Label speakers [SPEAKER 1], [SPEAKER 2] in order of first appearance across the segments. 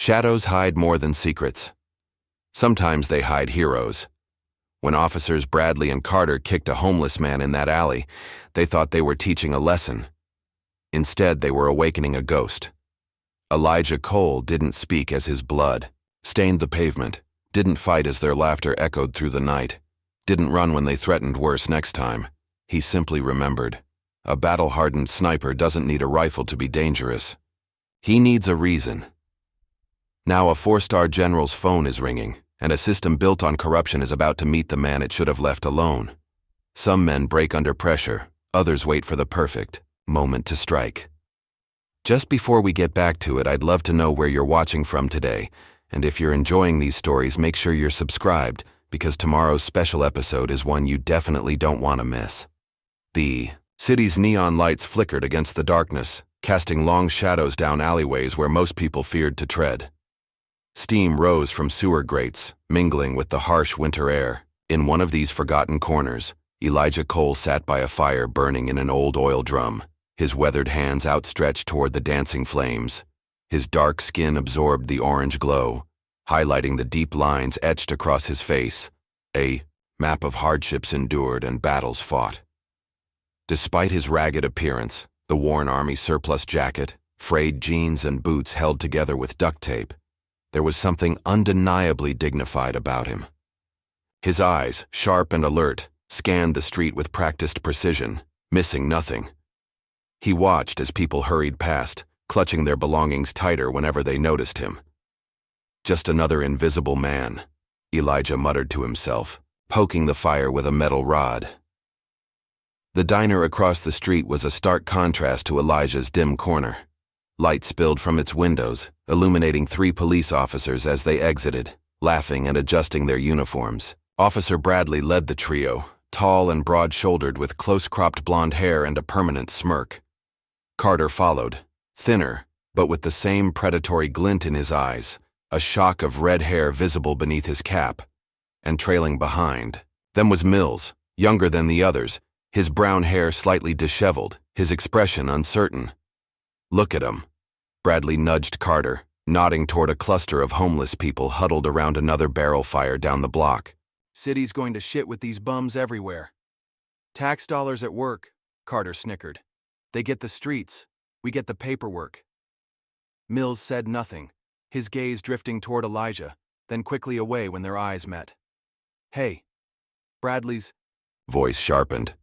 [SPEAKER 1] Shadows hide more than secrets. Sometimes they hide heroes. When officers Bradley and Carter kicked a homeless man in that alley, they thought they were teaching a lesson. Instead, they were awakening a ghost. Elijah Cole didn't speak as his blood stained the pavement, didn't fight as their laughter echoed through the night, didn't run when they threatened worse next time. He simply remembered. A battle-hardened sniper doesn't need a rifle to be dangerous. He needs a reason. Now a 4-star general's phone is ringing, and a system built on corruption is about to meet the man it should have left alone. Some men break under pressure, others wait for the perfect moment to strike. Just before we get back to it, I'd love to know where you're watching from today, and if you're enjoying these stories, make sure you're subscribed, because tomorrow's special episode is one you definitely don't want to miss. The city's neon lights flickered against the darkness, casting long shadows down alleyways where most people feared to tread. Steam rose from sewer grates, mingling with the harsh winter air. In one of these forgotten corners, Elijah Cole sat by a fire burning in an old oil drum, his weathered hands outstretched toward the dancing flames. His dark skin absorbed the orange glow, highlighting the deep lines etched across his face, a map of hardships endured and battles fought. Despite his ragged appearance, the worn army surplus jacket, frayed jeans, and boots held together with duct tape, there was something undeniably dignified about him. His eyes, sharp and alert, scanned the street with practiced precision, missing nothing. He watched as people hurried past, clutching their belongings tighter whenever they noticed him. Just another invisible man, Elijah muttered to himself, poking the fire with a metal rod. The diner across the street was a stark contrast to Elijah's dim corner. Light spilled from its windows, illuminating 3 police officers as they exited, laughing and adjusting their uniforms. Officer Bradley led the trio, tall and broad-shouldered with close-cropped blonde hair and a permanent smirk. Carter followed, thinner, but with the same predatory glint in his eyes, a shock of red hair visible beneath his cap. And trailing behind them was Mills, younger than the others, his brown hair slightly disheveled, his expression uncertain. "Look at 'em." Bradley nudged Carter, nodding toward a cluster of homeless people huddled around another barrel fire down the block. "City's going to shit with these bums everywhere." "Tax dollars at work," Carter snickered. "They get the streets, we get the paperwork." Mills said nothing, his gaze drifting toward Elijah, then quickly away when their eyes met. "Hey." Bradley's voice sharpened.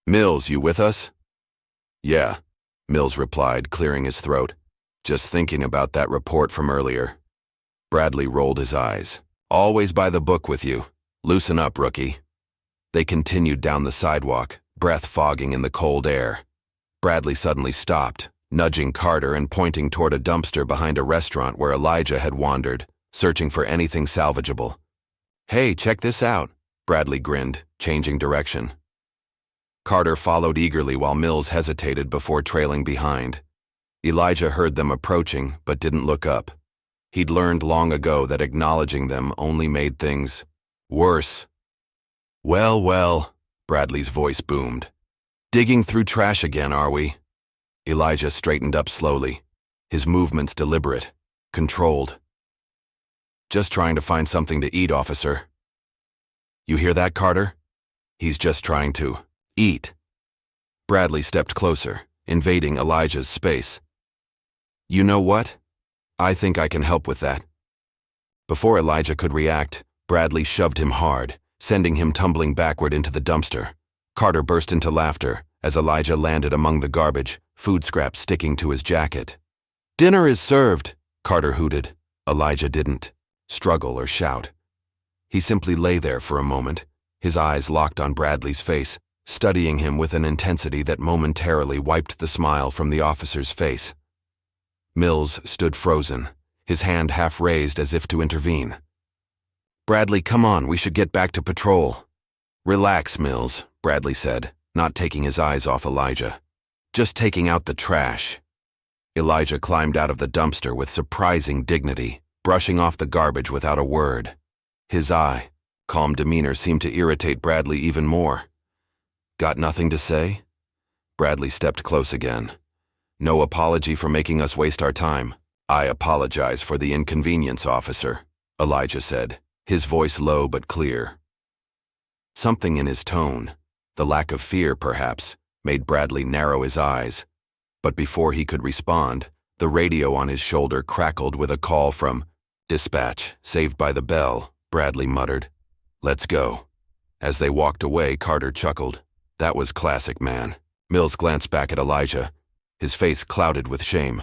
[SPEAKER 1] "Mills, you with us?" "Yeah," Mills replied, clearing his throat. "Just thinking about that report from earlier." Bradley rolled his eyes. "Always by the book with you. Loosen up, rookie." They continued down the sidewalk, breath fogging in the cold air. Bradley suddenly stopped, nudging Carter and pointing toward a dumpster behind a restaurant where Elijah had wandered, searching for anything salvageable. "Hey, check this out," Bradley grinned, changing direction. Carter followed eagerly while Mills hesitated before trailing behind. Elijah heard them approaching but didn't look up. He'd learned long ago that acknowledging them only made things worse. "Well, well," Bradley's voice boomed. "Digging through trash again, are we?" Elijah straightened up slowly, his movements deliberate, controlled. "Just trying to find something to eat, officer." "You hear that, Carter? He's just trying to eat." Bradley stepped closer, invading Elijah's space. "You know what? I think I can help with that." Before Elijah could react, Bradley shoved him hard, sending him tumbling backward into the dumpster. Carter burst into laughter as Elijah landed among the garbage, food scraps sticking to his jacket. "Dinner is served," Carter hooted. Elijah didn't struggle or shout. He simply lay there for a moment, his eyes locked on Bradley's face, studying him with an intensity that momentarily wiped the smile from the officer's face. Mills stood frozen, his hand half raised as if to intervene. "Bradley, come on, we should get back to patrol." "Relax, Mills," Bradley said, not taking his eyes off Elijah. "Just taking out the trash." Elijah climbed out of the dumpster with surprising dignity, brushing off the garbage without a word. His calm demeanor seemed to irritate Bradley even more. "Got nothing to say?" Bradley stepped close again. "No apology for making us waste our time. "I apologize for the inconvenience, officer," Elijah said, his voice low but clear. Something in his tone, the lack of fear perhaps, made Bradley narrow his eyes. But before he could respond, the radio on his shoulder crackled with a call from "Dispatch, Saved by the Bell," Bradley muttered. "Let's go." As they walked away, Carter chuckled. That was classic, man. Mills glanced back at Elijah, his face clouded with shame.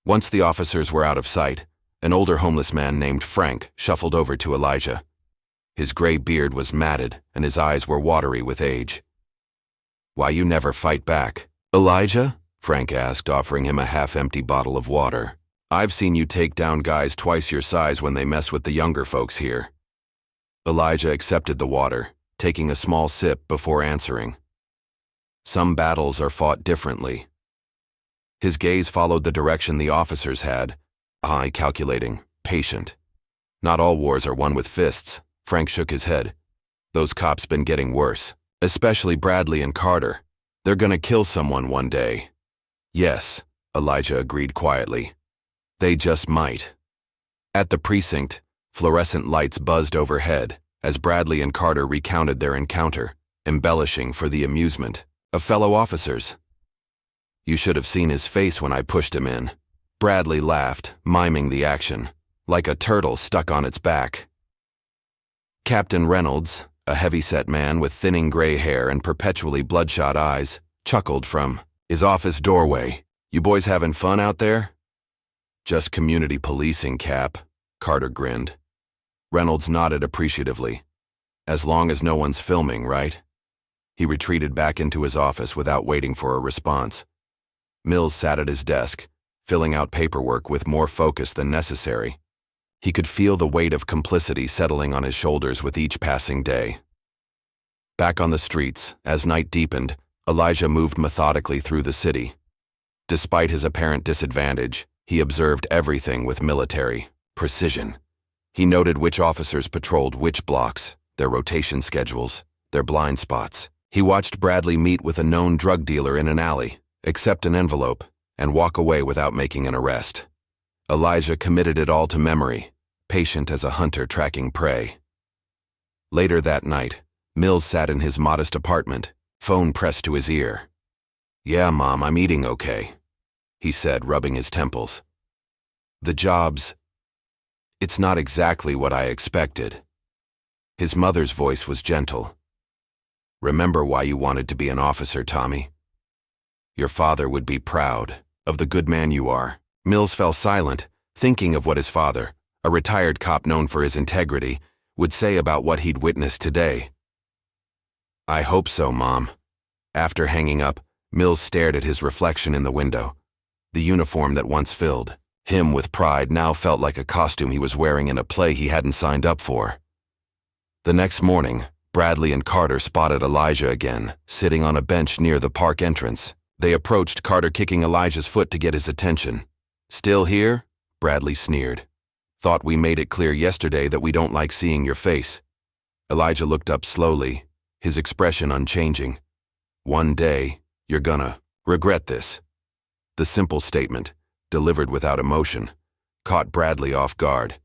[SPEAKER 1] Once the officers were out of sight, an older homeless man named Frank shuffled over to Elijah. His gray beard was matted, and his eyes were watery with age. "Why you never fight back?" "Elijah?" Frank asked, offering him a half-empty bottle of water. "I've seen you take down guys twice your size when they mess with the younger folks here." Elijah accepted the water, taking a small sip before answering. "Some battles are fought differently." His gaze followed the direction the officers had, eye calculating, patient. "Not all wars are won with fists," Frank shook his head. "Those cops been getting worse, especially Bradley and Carter. They're gonna kill someone one day." "Yes," Elijah agreed quietly. "They just might." At the precinct, fluorescent lights buzzed overhead as Bradley and Carter recounted their encounter, embellishing for the amusement of fellow officers. "You should have seen his face when I pushed him in." Bradley laughed, miming the action, like a turtle stuck on its back. Captain Reynolds, a heavy-set man with thinning gray hair and perpetually bloodshot eyes, chuckled from his office doorway. "You boys having fun out there?" "Just community policing, Cap," Carter grinned. Reynolds nodded appreciatively. "As long as no one's filming, right?" He retreated back into his office without waiting for a response. Mills sat at his desk, filling out paperwork with more focus than necessary. He could feel the weight of complicity settling on his shoulders with each passing day. Back on the streets, as night deepened, Elijah moved methodically through the city. Despite his apparent disadvantage, he observed everything with military precision. He noted which officers patrolled which blocks, their rotation schedules, their blind spots. He watched Bradley meet with a known drug dealer in an alley, accept an envelope, and walk away without making an arrest. Elijah committed it all to memory, patient as a hunter tracking prey. Later that night, Mills sat in his modest apartment, phone pressed to his ear. "Yeah, Mom, I'm eating okay," he said, rubbing his temples. "The job's... it's not exactly what I expected." His mother's voice was gentle. "Remember why you wanted to be an officer, Tommy. Your father would be proud of the good man you are." Mills fell silent, thinking of what his father, a retired cop known for his integrity, would say about what he'd witnessed today. "I hope so, Mom." After hanging up, Mills stared at his reflection in the window. The uniform that once filled him with pride now felt like a costume he was wearing in a play he hadn't signed up for. The next morning, Bradley and Carter spotted Elijah again, sitting on a bench near the park entrance. They approached, Carter kicking Elijah's foot to get his attention. "Still here?" Bradley sneered. "Thought we made it clear yesterday that we don't like seeing your face." Elijah looked up slowly, his expression unchanging. "One day, you're gonna regret this." The simple statement, delivered without emotion, caught Bradley off guard.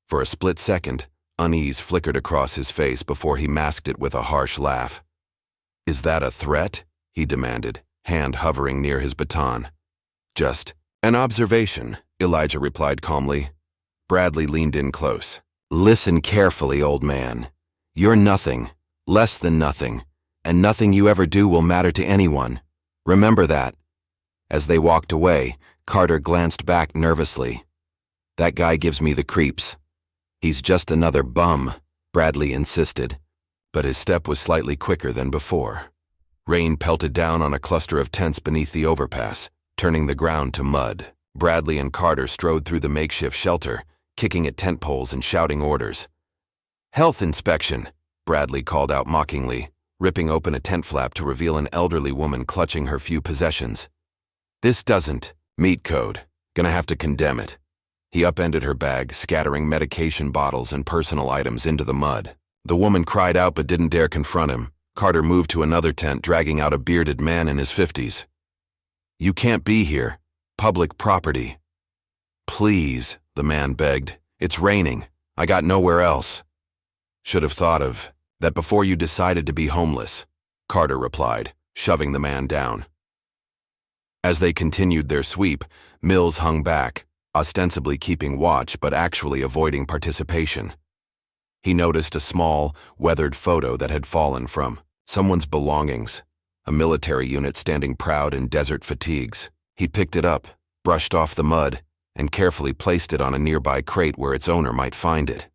[SPEAKER 1] For a split second, unease flickered across his face before he masked it with a harsh laugh. "Is that a threat?" he demanded, hand hovering near his baton. "Just an observation," Elijah replied calmly. Bradley leaned in close. "Listen carefully, old man. You're nothing, less than nothing, and nothing you ever do will matter to anyone. Remember that." As they walked away, Carter glanced back nervously. "That guy gives me the creeps." "He's just another bum," Bradley insisted, but his step was slightly quicker than before. Rain pelted down on a cluster of tents beneath the overpass, turning the ground to mud. Bradley and Carter strode through the makeshift shelter, kicking at tent poles and shouting orders. "Health inspection," Bradley called out mockingly, ripping open a tent flap to reveal an elderly woman clutching her few possessions. "This doesn't meet code. Gonna have to condemn it." He upended her bag, scattering medication bottles and personal items into the mud. The woman cried out but didn't dare confront him. Carter moved to another tent, dragging out a bearded man in his 50s. "You can't be here. public property. Please, the man begged. It's raining. I got nowhere else. Should have thought of that before you decided to be homeless, Carter replied, shoving the man down. As they continued their sweep, Mills hung back, ostensibly keeping watch but actually avoiding participation. He noticed a small, weathered photo that had fallen from someone's belongings, a military unit standing proud in desert fatigues. He picked it up, brushed off the mud, and carefully placed it on a nearby crate where its owner might find it.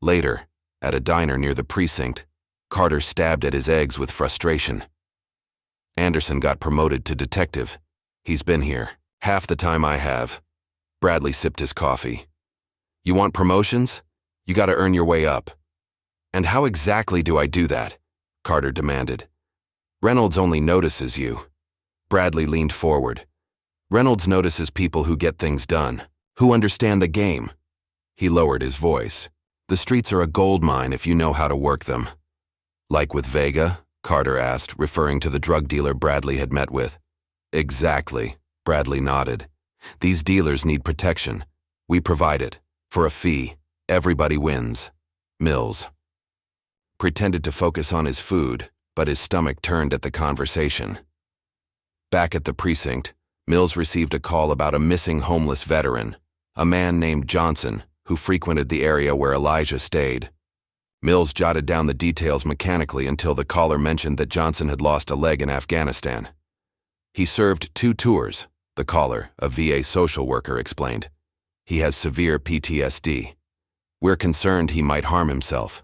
[SPEAKER 1] Later, at a diner near the precinct, Carter stabbed at his eggs with frustration. Anderson got promoted to detective. He's been here half the time I have. Bradley sipped his coffee. You want promotions? You gotta earn your way up. And how exactly do I do that? Carter demanded. Reynolds only notices you. Bradley leaned forward. Reynolds notices people who get things done, who understand the game. He lowered his voice. The streets are a gold mine if you know how to work them. Like with Vega? Carter asked, referring to the drug dealer Bradley had met with. Exactly, Bradley nodded. These dealers need protection. We provide it. For a fee. Everybody wins. Mills pretended to focus on his food, but his stomach turned at the conversation. Back at the precinct, Mills received a call about a missing homeless veteran, a man named Johnson, who frequented the area where Elijah stayed. Mills jotted down the details mechanically until the caller mentioned that Johnson had lost a leg in Afghanistan. He served 2 tours, the caller, a VA social worker, explained. He has severe PTSD. We're concerned he might harm himself.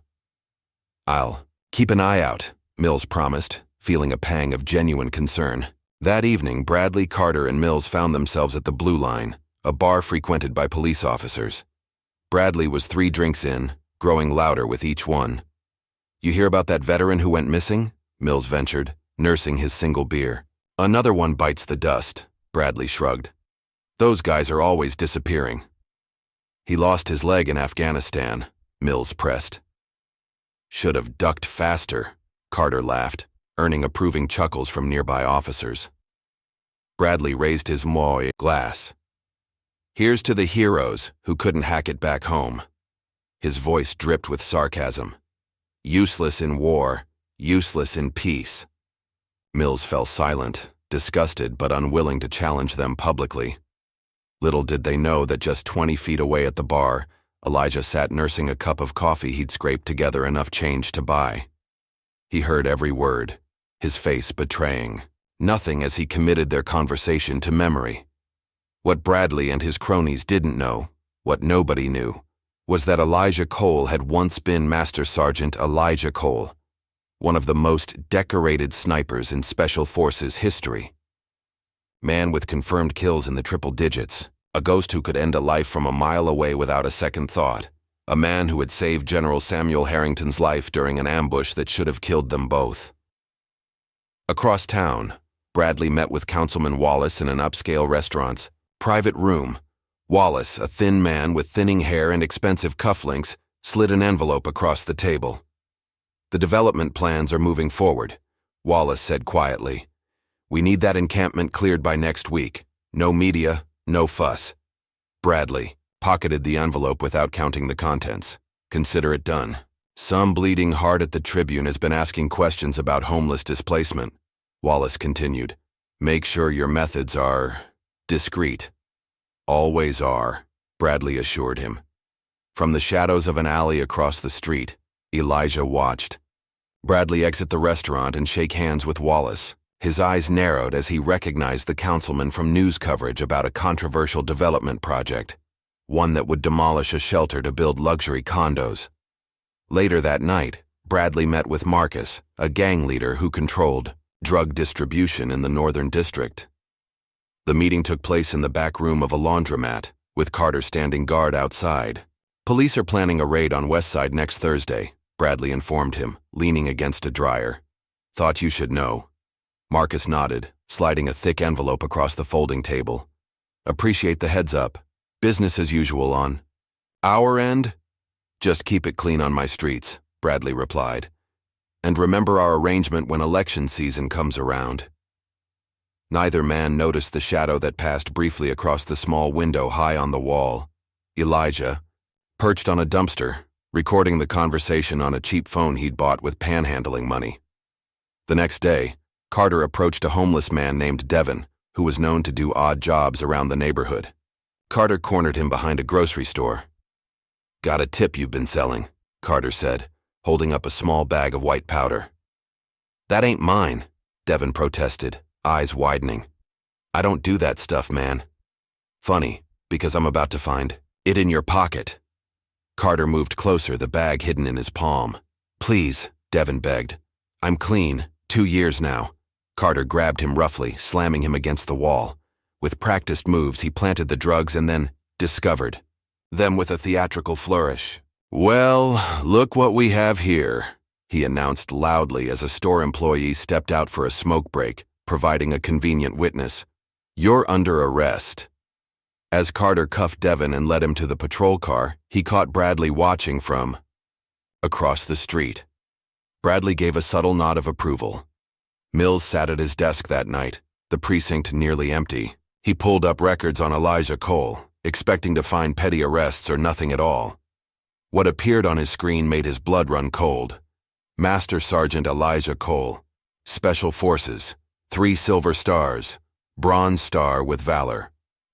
[SPEAKER 1] I'll keep an eye out, Mills promised, feeling a pang of genuine concern. That evening, Bradley, Carter, and Mills found themselves at the Blue Line, a bar frequented by police officers. Bradley was 3 drinks in, growing louder with each one. You hear about that veteran who went missing? Mills ventured, nursing his single beer. Another one bites the dust, Bradley shrugged. Those guys are always disappearing. He lost his leg in Afghanistan, Mills pressed. Should have ducked faster, Carter laughed, earning approving chuckles from nearby officers. Bradley raised his Moy glass. Here's to the heroes who couldn't hack it back home. His voice dripped with sarcasm. Useless in war, useless in peace. Mills fell silent, disgusted but unwilling to challenge them publicly. Little did they know that just 20 feet away at the bar, Elijah sat nursing a cup of coffee he'd scraped together enough change to buy. He heard every word, his face betraying nothing as he committed their conversation to memory. What Bradley and his cronies didn't know, what nobody knew, was that Elijah Cole had once been Master Sergeant Elijah Cole, one of the most decorated snipers in Special Forces history. Man with confirmed kills in the triple digits, a ghost who could end a life from a mile away without a second thought, a man who had saved General Samuel Harrington's life during an ambush that should have killed them both. Across town, Bradley met with Councilman Wallace in an upscale restaurant's private room. Wallace, a thin man with thinning hair and expensive cufflinks, slid an envelope across the table. The development plans are moving forward, Wallace said quietly. We need that encampment cleared by next week. No media, no fuss. Bradley pocketed the envelope without counting the contents. Consider it done. Some bleeding heart at the Tribune has been asking questions about homeless displacement. Wallace continued. Make sure your methods are discreet. Always are, Bradley assured him. From the shadows of an alley across the street, Elijah watched. Bradley exit the restaurant and shake hands with Wallace. His eyes narrowed as he recognized the councilman from news coverage about a controversial development project, one that would demolish a shelter to build luxury condos. Later that night, Bradley met with Marcus, a gang leader who controlled drug distribution in the Northern District. The meeting took place in the back room of a laundromat, with Carter standing guard outside. Police are planning a raid on West Side next Thursday, Bradley informed him, leaning against a dryer. Thought you should know. Marcus nodded, sliding a thick envelope across the folding table. Appreciate the heads up. Business as usual on our end? Just keep it clean on my streets, Bradley replied. And remember our arrangement when election season comes around. Neither man noticed the shadow that passed briefly across the small window high on the wall. Elijah, perched on a dumpster, recording the conversation on a cheap phone he'd bought with panhandling money. The next day, Carter approached a homeless man named Devin, who was known to do odd jobs around the neighborhood. Carter cornered him behind a grocery store. "Got a tip you've been selling," Carter said, holding up a small bag of white powder. "That ain't mine," Devin protested, eyes widening. "I don't do that stuff, man." "Funny, because I'm about to find it in your pocket." Carter moved closer, the bag hidden in his palm. "Please," Devin begged. "I'm clean, 2 years now." Carter grabbed him roughly, slamming him against the wall. With practiced moves, he planted the drugs and then discovered them with a theatrical flourish. "Well, look what we have here," he announced loudly as a store employee stepped out for a smoke break, providing a convenient witness. "You're under arrest." As Carter cuffed Devin and led him to the patrol car, he caught Bradley watching from across the street. Bradley gave a subtle nod of approval. Mills sat at his desk that night, the precinct nearly empty. He pulled up records on Elijah Cole, expecting to find petty arrests or nothing at all. What appeared on his screen made his blood run cold. Master Sergeant Elijah Cole, Special Forces, 3 silver stars, Bronze Star with Valor,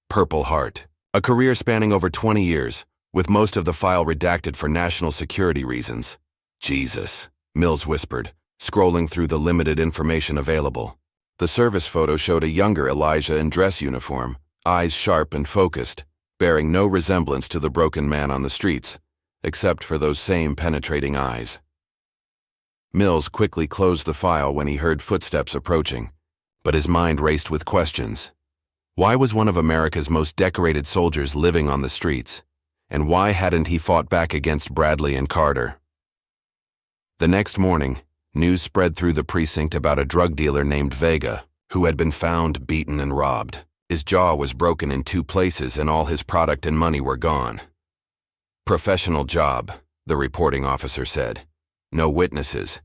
[SPEAKER 1] Purple Heart. A career spanning over 20 years, with most of the file redacted for national security reasons. "Jesus," Mills whispered, scrolling through the limited information available. The service photo showed a younger Elijah in dress uniform, eyes sharp and focused, bearing no resemblance to the broken man on the streets, except for those same penetrating eyes. Mills quickly closed the file when he heard footsteps approaching, but his mind raced with questions. Why was one of America's most decorated soldiers living on the streets? And why hadn't he fought back against Bradley and Carter? The next morning, news spread through the precinct about a drug dealer named Vega, who had been found beaten and robbed. His jaw was broken in 2 places and all his product and money were gone. "Professional job," the reporting officer said. "No witnesses.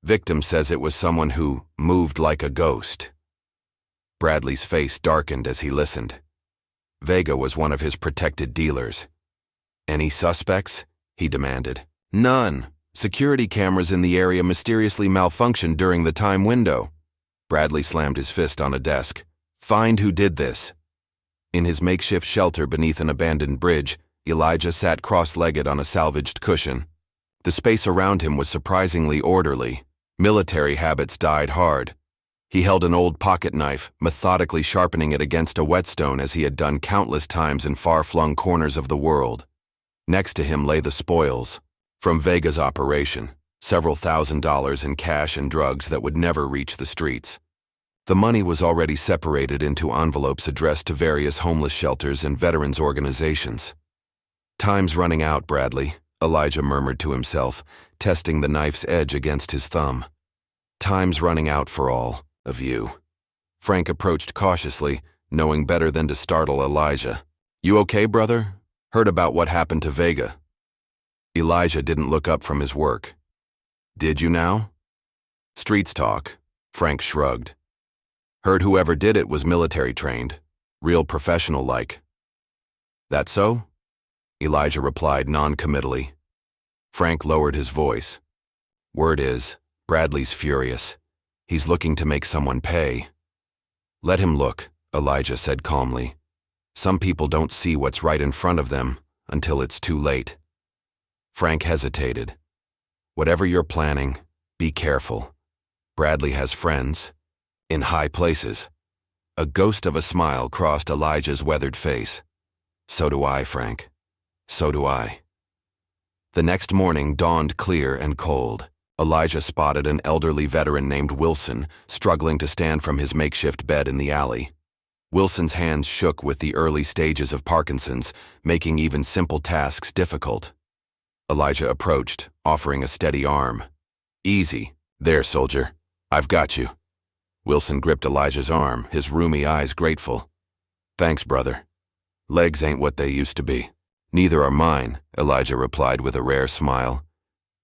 [SPEAKER 1] Victim says it was someone who moved like a ghost." Bradley's face darkened as he listened. Vega was one of his protected dealers. "Any suspects?" he demanded. "None. Security cameras in the area mysteriously malfunctioned during the time window." Bradley slammed his fist on a desk. "Find who did this." In his makeshift shelter beneath an abandoned bridge, Elijah sat cross-legged on a salvaged cushion. The space around him was surprisingly orderly. Military habits died hard. He held an old pocket knife, methodically sharpening it against a whetstone as he had done countless times in far-flung corners of the world. Next to him lay the spoils from Vega's operation, several $1,000s in cash and drugs that would never reach the streets. The money was already separated into envelopes addressed to various homeless shelters and veterans organizations. "Time's running out, Bradley," Elijah murmured to himself, testing the knife's edge against his thumb. "Time's running out for all of you." Frank approached cautiously, knowing better than to startle Elijah. "You okay, brother? Heard about what happened to Vega." Elijah didn't look up from his work. "Did you now?" "Streets talk," Frank shrugged. "Heard whoever did it was military trained, real professional-like." "That so?" Elijah replied non-committally. Frank lowered his voice. "Word is, Bradley's furious. He's looking to make someone pay." "Let him look," Elijah said calmly. "Some people don't see what's right in front of them until it's too late." Frank hesitated. "Whatever you're planning, be careful. Bradley has friends. In high places." A ghost of a smile crossed Elijah's weathered face. "So do I, Frank. So do I." The next morning dawned clear and cold. Elijah spotted an elderly veteran named Wilson struggling to stand from his makeshift bed in the alley. Wilson's hands shook with the early stages of Parkinson's, making even simple tasks difficult. Elijah approached, offering a steady arm. "Easy. There, soldier. I've got you." Wilson gripped Elijah's arm, his roomy eyes grateful. "Thanks, brother. Legs ain't what they used to be." "Neither are mine," Elijah replied with a rare smile.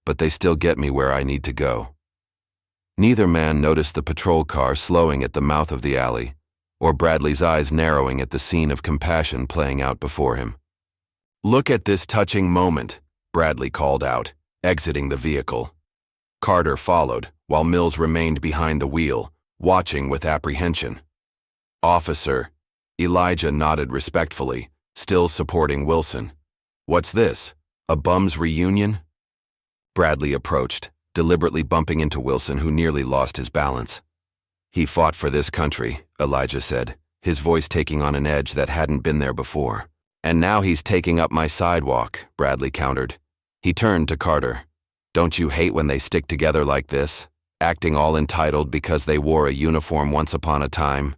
[SPEAKER 1] "But they still get me where I need to go." Neither man noticed the patrol car slowing at the mouth of the alley, or Bradley's eyes narrowing at the scene of compassion playing out before him. "Look at this touching moment," Bradley called out, exiting the vehicle. Carter followed, while Mills remained behind the wheel, watching with apprehension. "Officer," Elijah nodded respectfully, still supporting Wilson. "What's this? A bum's reunion?" Bradley approached, deliberately bumping into Wilson, who nearly lost his balance. "He fought for this country," Elijah said, his voice taking on an edge that hadn't been there before. "And now he's taking up my sidewalk," Bradley countered. He turned to Carter. "Don't you hate when they stick together like this, acting all entitled because they wore a uniform once upon a time?"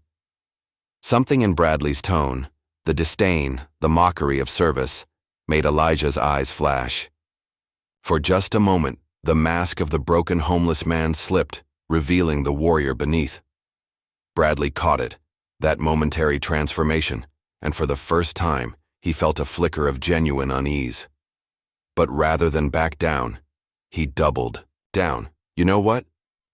[SPEAKER 1] Something in Bradley's tone, the disdain, the mockery of service, made Elijah's eyes flash. For just a moment, the mask of the broken homeless man slipped, revealing the warrior beneath. Bradley caught it, that momentary transformation, and for the first time, he felt a flicker of genuine unease. But rather than back down, he doubled down. "You know what?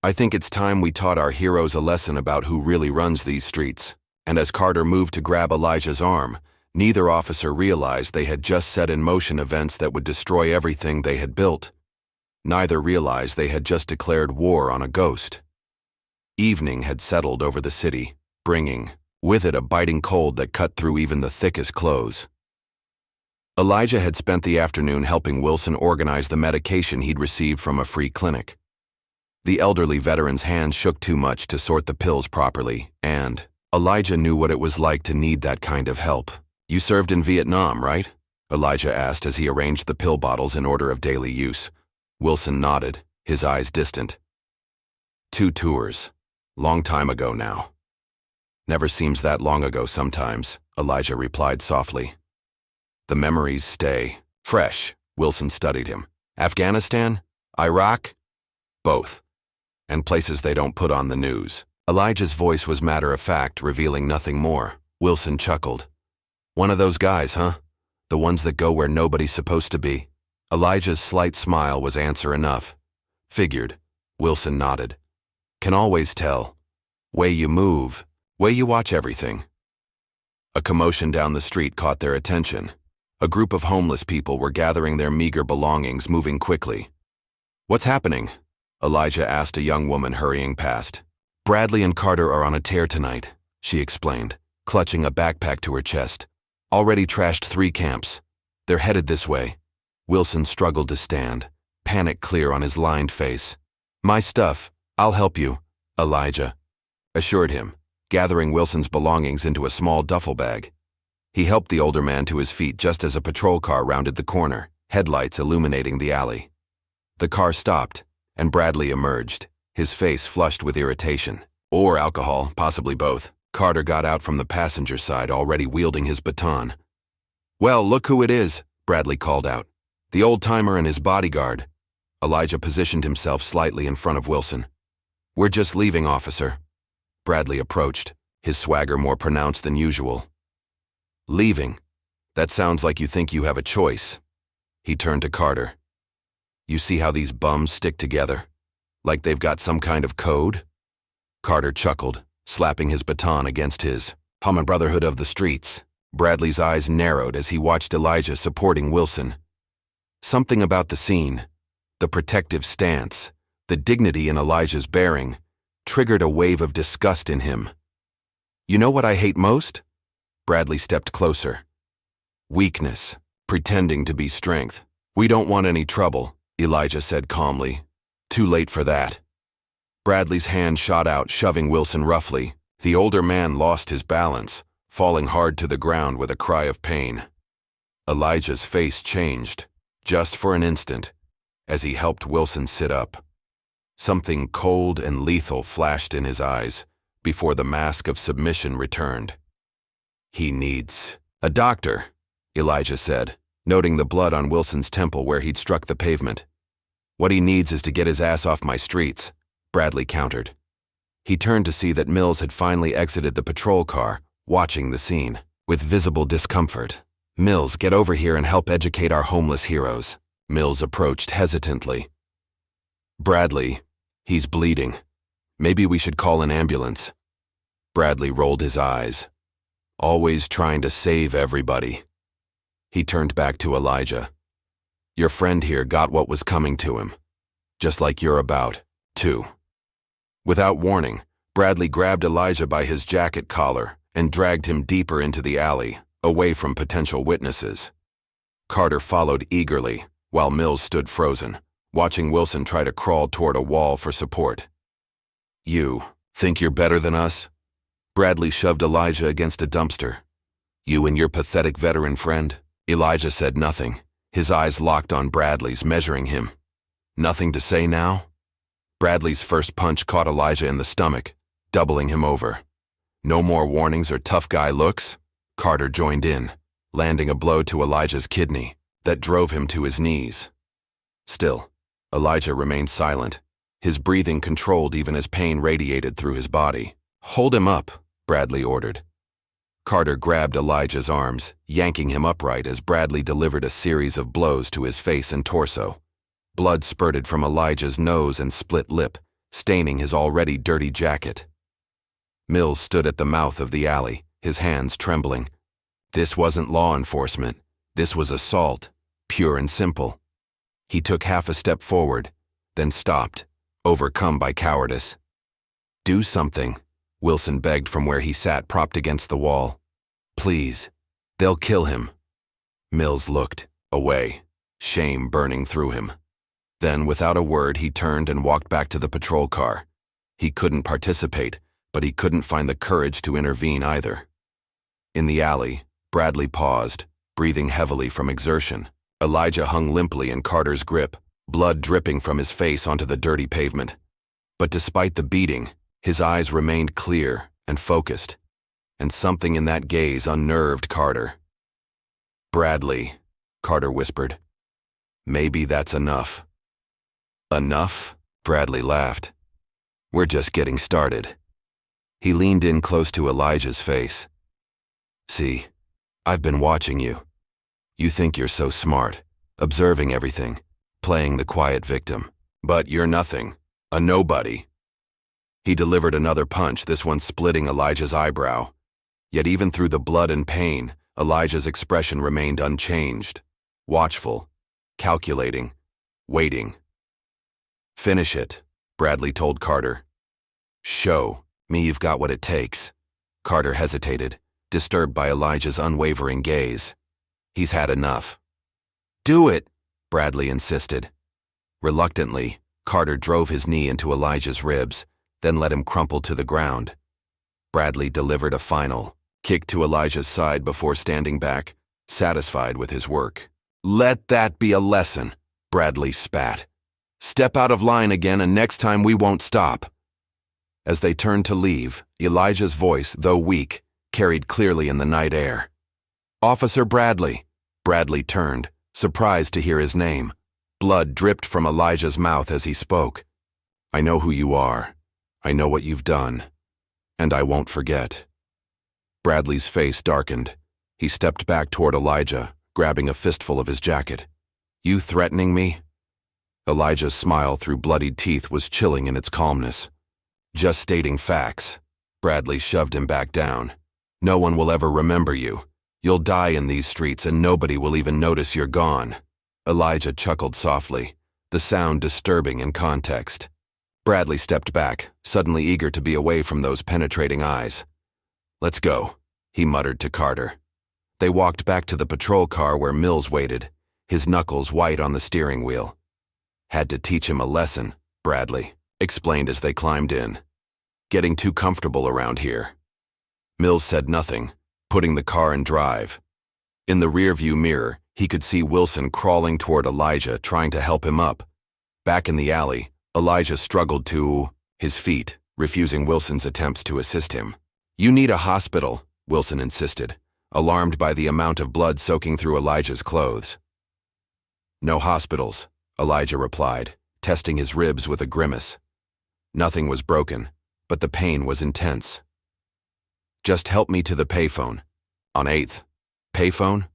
[SPEAKER 1] I think it's time we taught our heroes a lesson about who really runs these streets." And as Carter moved to grab Elijah's arm, neither officer realized they had just set in motion events that would destroy everything they had built. Neither realized they had just declared war on a ghost. Evening had settled over the city, bringing with it a biting cold that cut through even the thickest clothes. Elijah had spent the afternoon helping Wilson organize the medication he'd received from a free clinic. The elderly veteran's hands shook too much to sort the pills properly, and Elijah knew what it was like to need that kind of help. "You served in Vietnam, right?" Elijah asked as he arranged the pill bottles in order of daily use. Wilson nodded, his eyes distant. "2 tours. Long time ago now." "Never seems that long ago sometimes," Elijah replied softly. "The memories stay fresh." Wilson studied him. "Afghanistan? Iraq?" "Both. And places they don't put on the news." Elijah's voice was matter-of-fact, revealing nothing more. Wilson chuckled. "One of those guys, huh? The ones that go where nobody's supposed to be?" Elijah's slight smile was answer enough. "Figured." Wilson nodded. "Can always tell. Way you move, way you watch everything." A commotion down the street caught their attention. A group of homeless people were gathering their meager belongings, moving quickly. "What's happening?" Elijah asked a young woman hurrying past. "Bradley and Carter are on a tear tonight," she explained, clutching a backpack to her chest. "Already trashed 3 camps. They're headed this way." Wilson struggled to stand, panic clear on his lined face. "My stuff, I'll help you," Elijah assured him, gathering Wilson's belongings into a small duffel bag. He helped the older man to his feet just as a patrol car rounded the corner, headlights illuminating the alley. The car stopped, and Bradley emerged, his face flushed with irritation. Or alcohol, possibly both. Carter got out from the passenger side, already wielding his baton. "Well, look who it is," Bradley called out. "The old-timer and his bodyguard." Elijah positioned himself slightly in front of Wilson. "We're just leaving, officer." Bradley approached, his swagger more pronounced than usual. "Leaving? That sounds like you think you have a choice." He turned to Carter. "You see how these bums stick together? Like they've got some kind of code?" Carter chuckled, slapping his baton against his common brotherhood of the streets. Bradley's eyes narrowed as he watched Elijah supporting Wilson. Something about the scene, the protective stance, the dignity in Elijah's bearing, triggered a wave of disgust in him. "You know what I hate most?" Bradley stepped closer. "Weakness, pretending to be strength." "We don't want any trouble," Elijah said calmly. "Too late for that." Bradley's hand shot out, shoving Wilson roughly. The older man lost his balance, falling hard to the ground with a cry of pain. Elijah's face changed, just for an instant, as he helped Wilson sit up. Something cold and lethal flashed in his eyes before the mask of submission returned. "He needs a doctor," Elijah said, noting the blood on Wilson's temple where he'd struck the pavement. "What he needs is to get his ass off my streets," Bradley countered. He turned to see that Mills had finally exited the patrol car, watching the scene. With visible discomfort, "Mills, get over here and help educate our homeless heroes." Mills approached hesitantly. "Bradley, he's bleeding. Maybe we should call an ambulance." Bradley rolled his eyes. Always trying to save everybody. He turned back to Elijah. Your friend here got what was coming to him. Just like you're about to. Without warning, Bradley grabbed Elijah by his jacket collar and dragged him deeper into the alley, away from potential witnesses. Carter followed eagerly, while Mills stood frozen, watching Wilson try to crawl toward a wall for support. You think you're better than us? Bradley shoved Elijah against a dumpster. You and your pathetic veteran friend? Elijah said nothing, his eyes locked on Bradley's, measuring him. Nothing to say now? Bradley's first punch caught Elijah in the stomach, doubling him over. No more warnings or tough guy looks? Carter joined in, landing a blow to Elijah's kidney that drove him to his knees. Still, Elijah remained silent, his breathing controlled even as pain radiated through his body. Hold him up, Bradley ordered. Carter grabbed Elijah's arms, yanking him upright as Bradley delivered a series of blows to his face and torso. Blood spurted from Elijah's nose and split lip, staining his already dirty jacket. Mills stood at the mouth of the alley, his hands trembling. This wasn't law enforcement. This was assault, pure and simple. He took half a step forward, then stopped, overcome by cowardice. Do something, Wilson begged from where he sat propped against the wall. Please, they'll kill him. Mills looked away, shame burning through him. Then, without a word, he turned and walked back to the patrol car. He couldn't participate, but he couldn't find the courage to intervene either. In the alley, Bradley paused, breathing heavily from exertion. Elijah hung limply in Carter's grip, blood dripping from his face onto the dirty pavement. But despite the beating, his eyes remained clear and focused, and something in that gaze unnerved Carter. Bradley, Carter whispered. Maybe that's enough. Enough? Bradley laughed. We're just getting started. He leaned in close to Elijah's face. See, I've been watching you. You think you're so smart, observing everything, playing the quiet victim. But you're nothing, a nobody. He delivered another punch, this one splitting Elijah's eyebrow. Yet even through the blood and pain, Elijah's expression remained unchanged, watchful, calculating, waiting. Finish it, Bradley told Carter. Show me you've got what it takes. Carter hesitated, disturbed by Elijah's unwavering gaze. He's had enough. Do it, Bradley insisted. Reluctantly, Carter drove his knee into Elijah's ribs, then let him crumple to the ground. Bradley delivered a final kick to Elijah's side before standing back, satisfied with his work. Let that be a lesson, Bradley spat. Step out of line again and next time we won't stop. As they turned to leave, Elijah's voice, though weak, carried clearly in the night air. Officer Bradley. Bradley turned, surprised to hear his name. Blood dripped from Elijah's mouth as he spoke. I know who you are. I know what you've done. And I won't forget. Bradley's face darkened. He stepped back toward Elijah, grabbing a fistful of his jacket. You threatening me? Elijah's smile through bloodied teeth was chilling in its calmness. Just stating facts. Bradley shoved him back down. No one will ever remember you. You'll die in these streets and nobody will even notice you're gone. Elijah chuckled softly, the sound disturbing in context. Bradley stepped back, suddenly eager to be away from those penetrating eyes. Let's go, he muttered to Carter. They walked back to the patrol car where Mills waited, his knuckles white on the steering wheel. Had to teach him a lesson, Bradley explained as they climbed in. Getting too comfortable around here. Mills said nothing, putting the car in drive. In the rearview mirror, he could see Wilson crawling toward Elijah, trying to help him up. Back in the alley, Elijah struggled to his feet, refusing Wilson's attempts to assist him. You need a hospital, Wilson insisted, alarmed by the amount of blood soaking through Elijah's clothes. No hospitals, Elijah replied, testing his ribs with a grimace. Nothing was broken, but the pain was intense. Just help me to the payphone. On 8th. Payphone?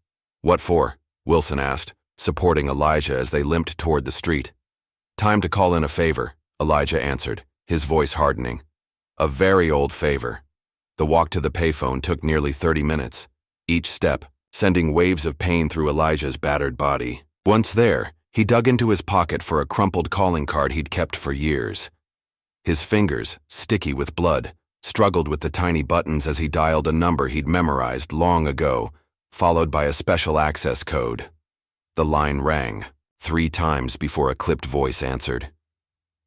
[SPEAKER 1] What for? Wilson asked, supporting Elijah as they limped toward the street. Time to call in a favor, Elijah answered, his voice hardening. A very old favor. The walk to the payphone took nearly 30 minutes, each step sending waves of pain through Elijah's battered body. Once there, he dug into his pocket for a crumpled calling card he'd kept for years. His fingers, sticky with blood, struggled with the tiny buttons as he dialed a number he'd memorized long ago, followed by a special access code. The line rang 3 times before a clipped voice answered.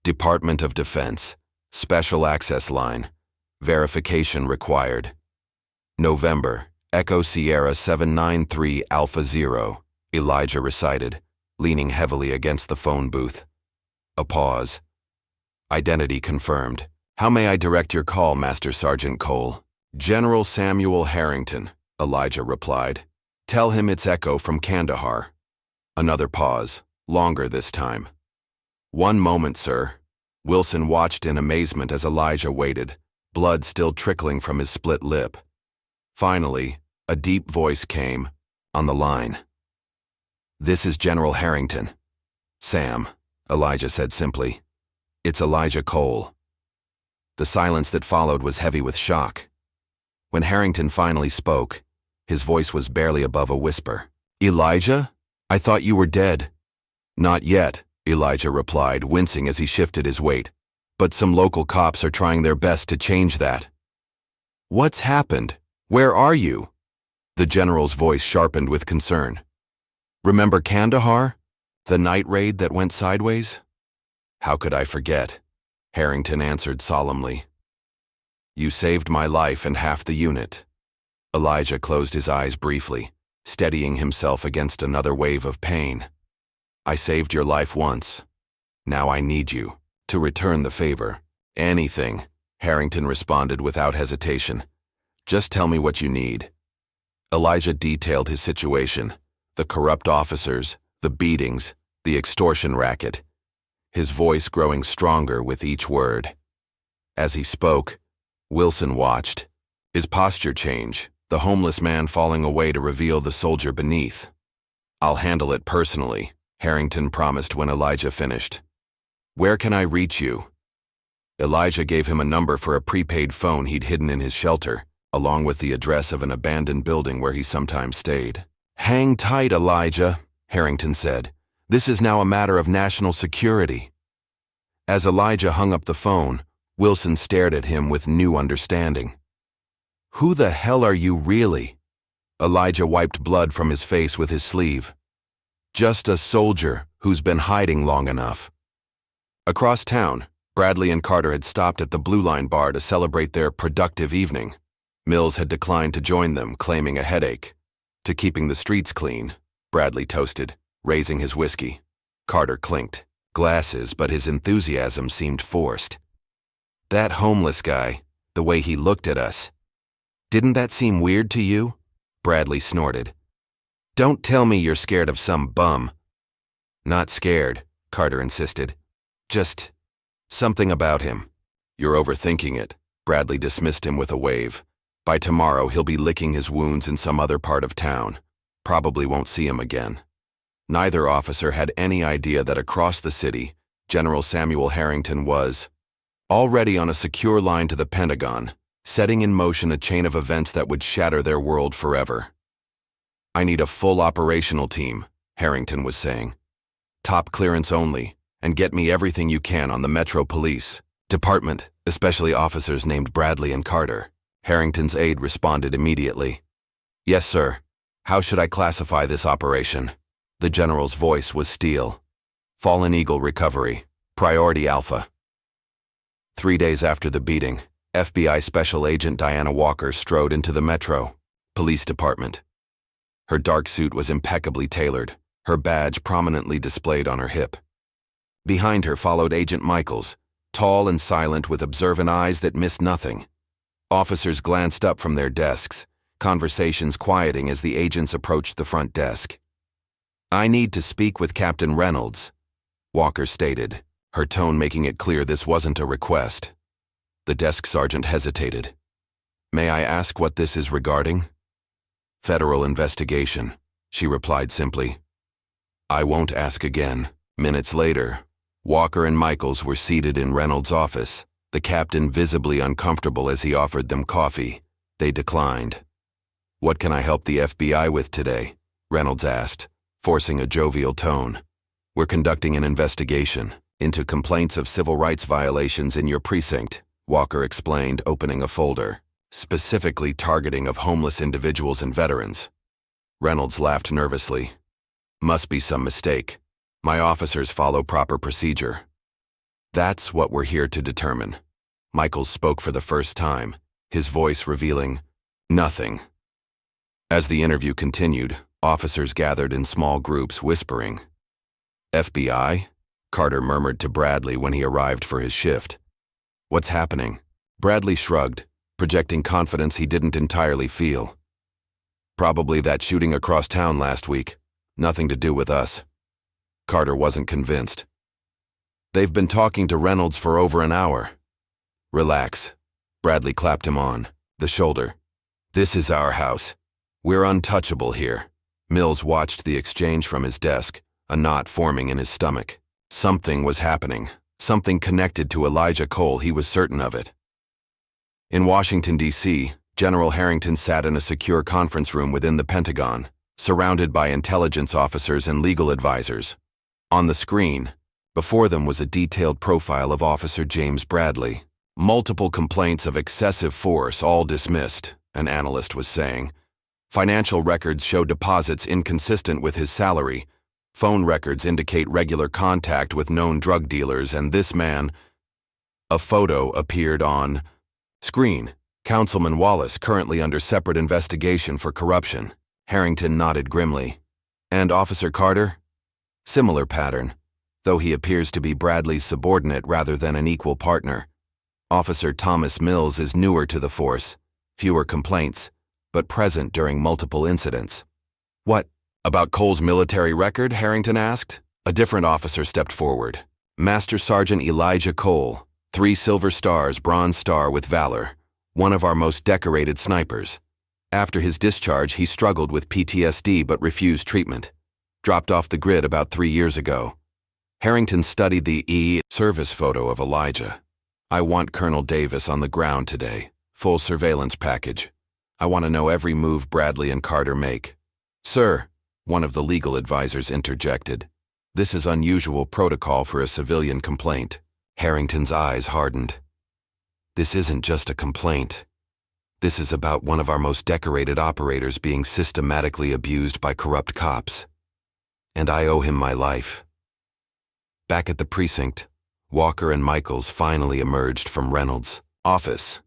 [SPEAKER 1] Department of Defense, Special Access Line, verification required. November, Echo Sierra 793 Alpha 0, Elijah recited, leaning heavily against the phone booth. A pause. Identity confirmed. How may I direct your call, Master Sergeant Cole? General Samuel Harrington, Elijah replied. Tell him it's Echo from Kandahar. Another pause, longer this time. 1 moment, sir. Wilson watched in amazement as Elijah waited, blood still trickling from his split lip. Finally, a deep voice came, on the line. This is General Harrington. Sam, Elijah said simply. It's Elijah Cole. The silence that followed was heavy with shock. When Harrington finally spoke, his voice was barely above a whisper. Elijah? I thought you were dead. Not yet, Elijah replied, wincing as he shifted his weight. But some local cops are trying their best to change that. What's happened? Where are you? The general's voice sharpened with concern. Remember Kandahar? The night raid that went sideways? How could I forget? Harrington answered solemnly. You saved my life and half the unit. Elijah closed his eyes briefly, steadying himself against another wave of pain. I saved your life once. Now I need you to return the favor. Anything, Harrington responded without hesitation. Just tell me what you need. Elijah detailed his situation, the corrupt officers, the beatings, the extortion racket, his voice growing stronger with each word. As he spoke, Wilson watched, his posture change, the homeless man falling away to reveal the soldier beneath. I'll handle it personally, Harrington promised when Elijah finished. Where can I reach you? Elijah gave him a number for a prepaid phone he'd hidden in his shelter, along with the address of an abandoned building where he sometimes stayed. Hang tight, Elijah, Harrington said. This is now a matter of national security. As Elijah hung up the phone, Wilson stared at him with new understanding. Who the hell are you really? Elijah wiped blood from his face with his sleeve. Just a soldier who's been hiding long enough. Across town, Bradley and Carter had stopped at the Blue Line bar to celebrate their productive evening. Mills had declined to join them, claiming a headache. To keeping the streets clean, Bradley toasted, raising his whiskey. Carter clinked glasses, but his enthusiasm seemed forced. That homeless guy, the way he looked at us. Didn't that seem weird to you? Bradley snorted. Don't tell me you're scared of some bum. Not scared, Carter insisted. Just something about him. You're overthinking it. Bradley dismissed him with a wave. By tomorrow, he'll be licking his wounds in some other part of town. Probably won't see him again. Neither officer had any idea that across the city, General Samuel Harrington was already on a secure line to the Pentagon, setting in motion a chain of events that would shatter their world forever. I need a full operational team, Harrington was saying. Top clearance only, and get me everything you can on the Metro Police Department, especially officers named Bradley and Carter. Harrington's aide responded immediately. Yes, sir. How should I classify this operation? The general's voice was steel. Fallen Eagle recovery. Priority Alpha. 3 days after the beating, FBI Special Agent Diana Walker strode into the Metro Police Department. Her dark suit was impeccably tailored, her badge prominently displayed on her hip. Behind her followed Agent Michaels, tall and silent with observant eyes that missed nothing. Officers glanced up from their desks, conversations quieting as the agents approached the front desk. I need to speak with Captain Reynolds, Walker stated, her tone making it clear this wasn't a request. The desk sergeant hesitated. May I ask what this is regarding? Federal investigation, she replied simply. I won't ask again. Minutes later, Walker and Michaels were seated in Reynolds' office, the captain visibly uncomfortable as he offered them coffee. They declined. "What can I help the FBI with today?" Reynolds asked, forcing a jovial tone. "We're conducting an investigation into complaints of civil rights violations in your precinct," Walker explained, opening a folder, "specifically targeting of homeless individuals and veterans." Reynolds laughed nervously. "Must be some mistake. My officers follow proper procedure." "That's what we're here to determine." Michaels spoke for the first time, his voice revealing nothing. As the interview continued, officers gathered in small groups, whispering. "FBI?" Carter murmured to Bradley when he arrived for his shift. "What's happening?" Bradley shrugged, projecting confidence he didn't entirely feel. "Probably that shooting across town last week. Nothing to do with us." Carter wasn't convinced. "They've been talking to Reynolds for over an hour." "Relax." Bradley clapped him on the shoulder. "This is our house. We're untouchable here." Mills watched the exchange from his desk, a knot forming in his stomach. Something was happening, something connected to Elijah Cole, he was certain of it. In Washington, D.C., General Harrington sat in a secure conference room within the Pentagon, surrounded by intelligence officers and legal advisors. On the screen, before them was a detailed profile of Officer James Bradley. "Multiple complaints of excessive force, all dismissed," an analyst was saying. "Financial records show deposits inconsistent with his salary. Phone records indicate regular contact with known drug dealers, and this man..." A photo appeared on screen. "Councilman Wallace currently under separate investigation for corruption." Harrington nodded grimly. "And Officer Carter?" "Similar pattern, though he appears to be Bradley's subordinate rather than an equal partner. Officer Thomas Mills is newer to the force, fewer complaints, but present during multiple incidents." "What about Cole's military record?" Harrington asked. A different officer stepped forward. "Master Sergeant Elijah Cole, 3 Silver Stars, Bronze Star with Valor, one of our most decorated snipers. After his discharge, he struggled with PTSD but refused treatment. Dropped off the grid about 3 years ago." Harrington studied the service photo of Elijah. "I want Colonel Davis on the ground today. Full surveillance package. I want to know every move Bradley and Carter make." "Sir," one of the legal advisors interjected, "this is unusual protocol for a civilian complaint." Harrington's eyes hardened. "This isn't just a complaint. This is about one of our most decorated operators being systematically abused by corrupt cops. And I owe him my life." Back at the precinct, Walker and Michaels finally emerged from Reynolds' office.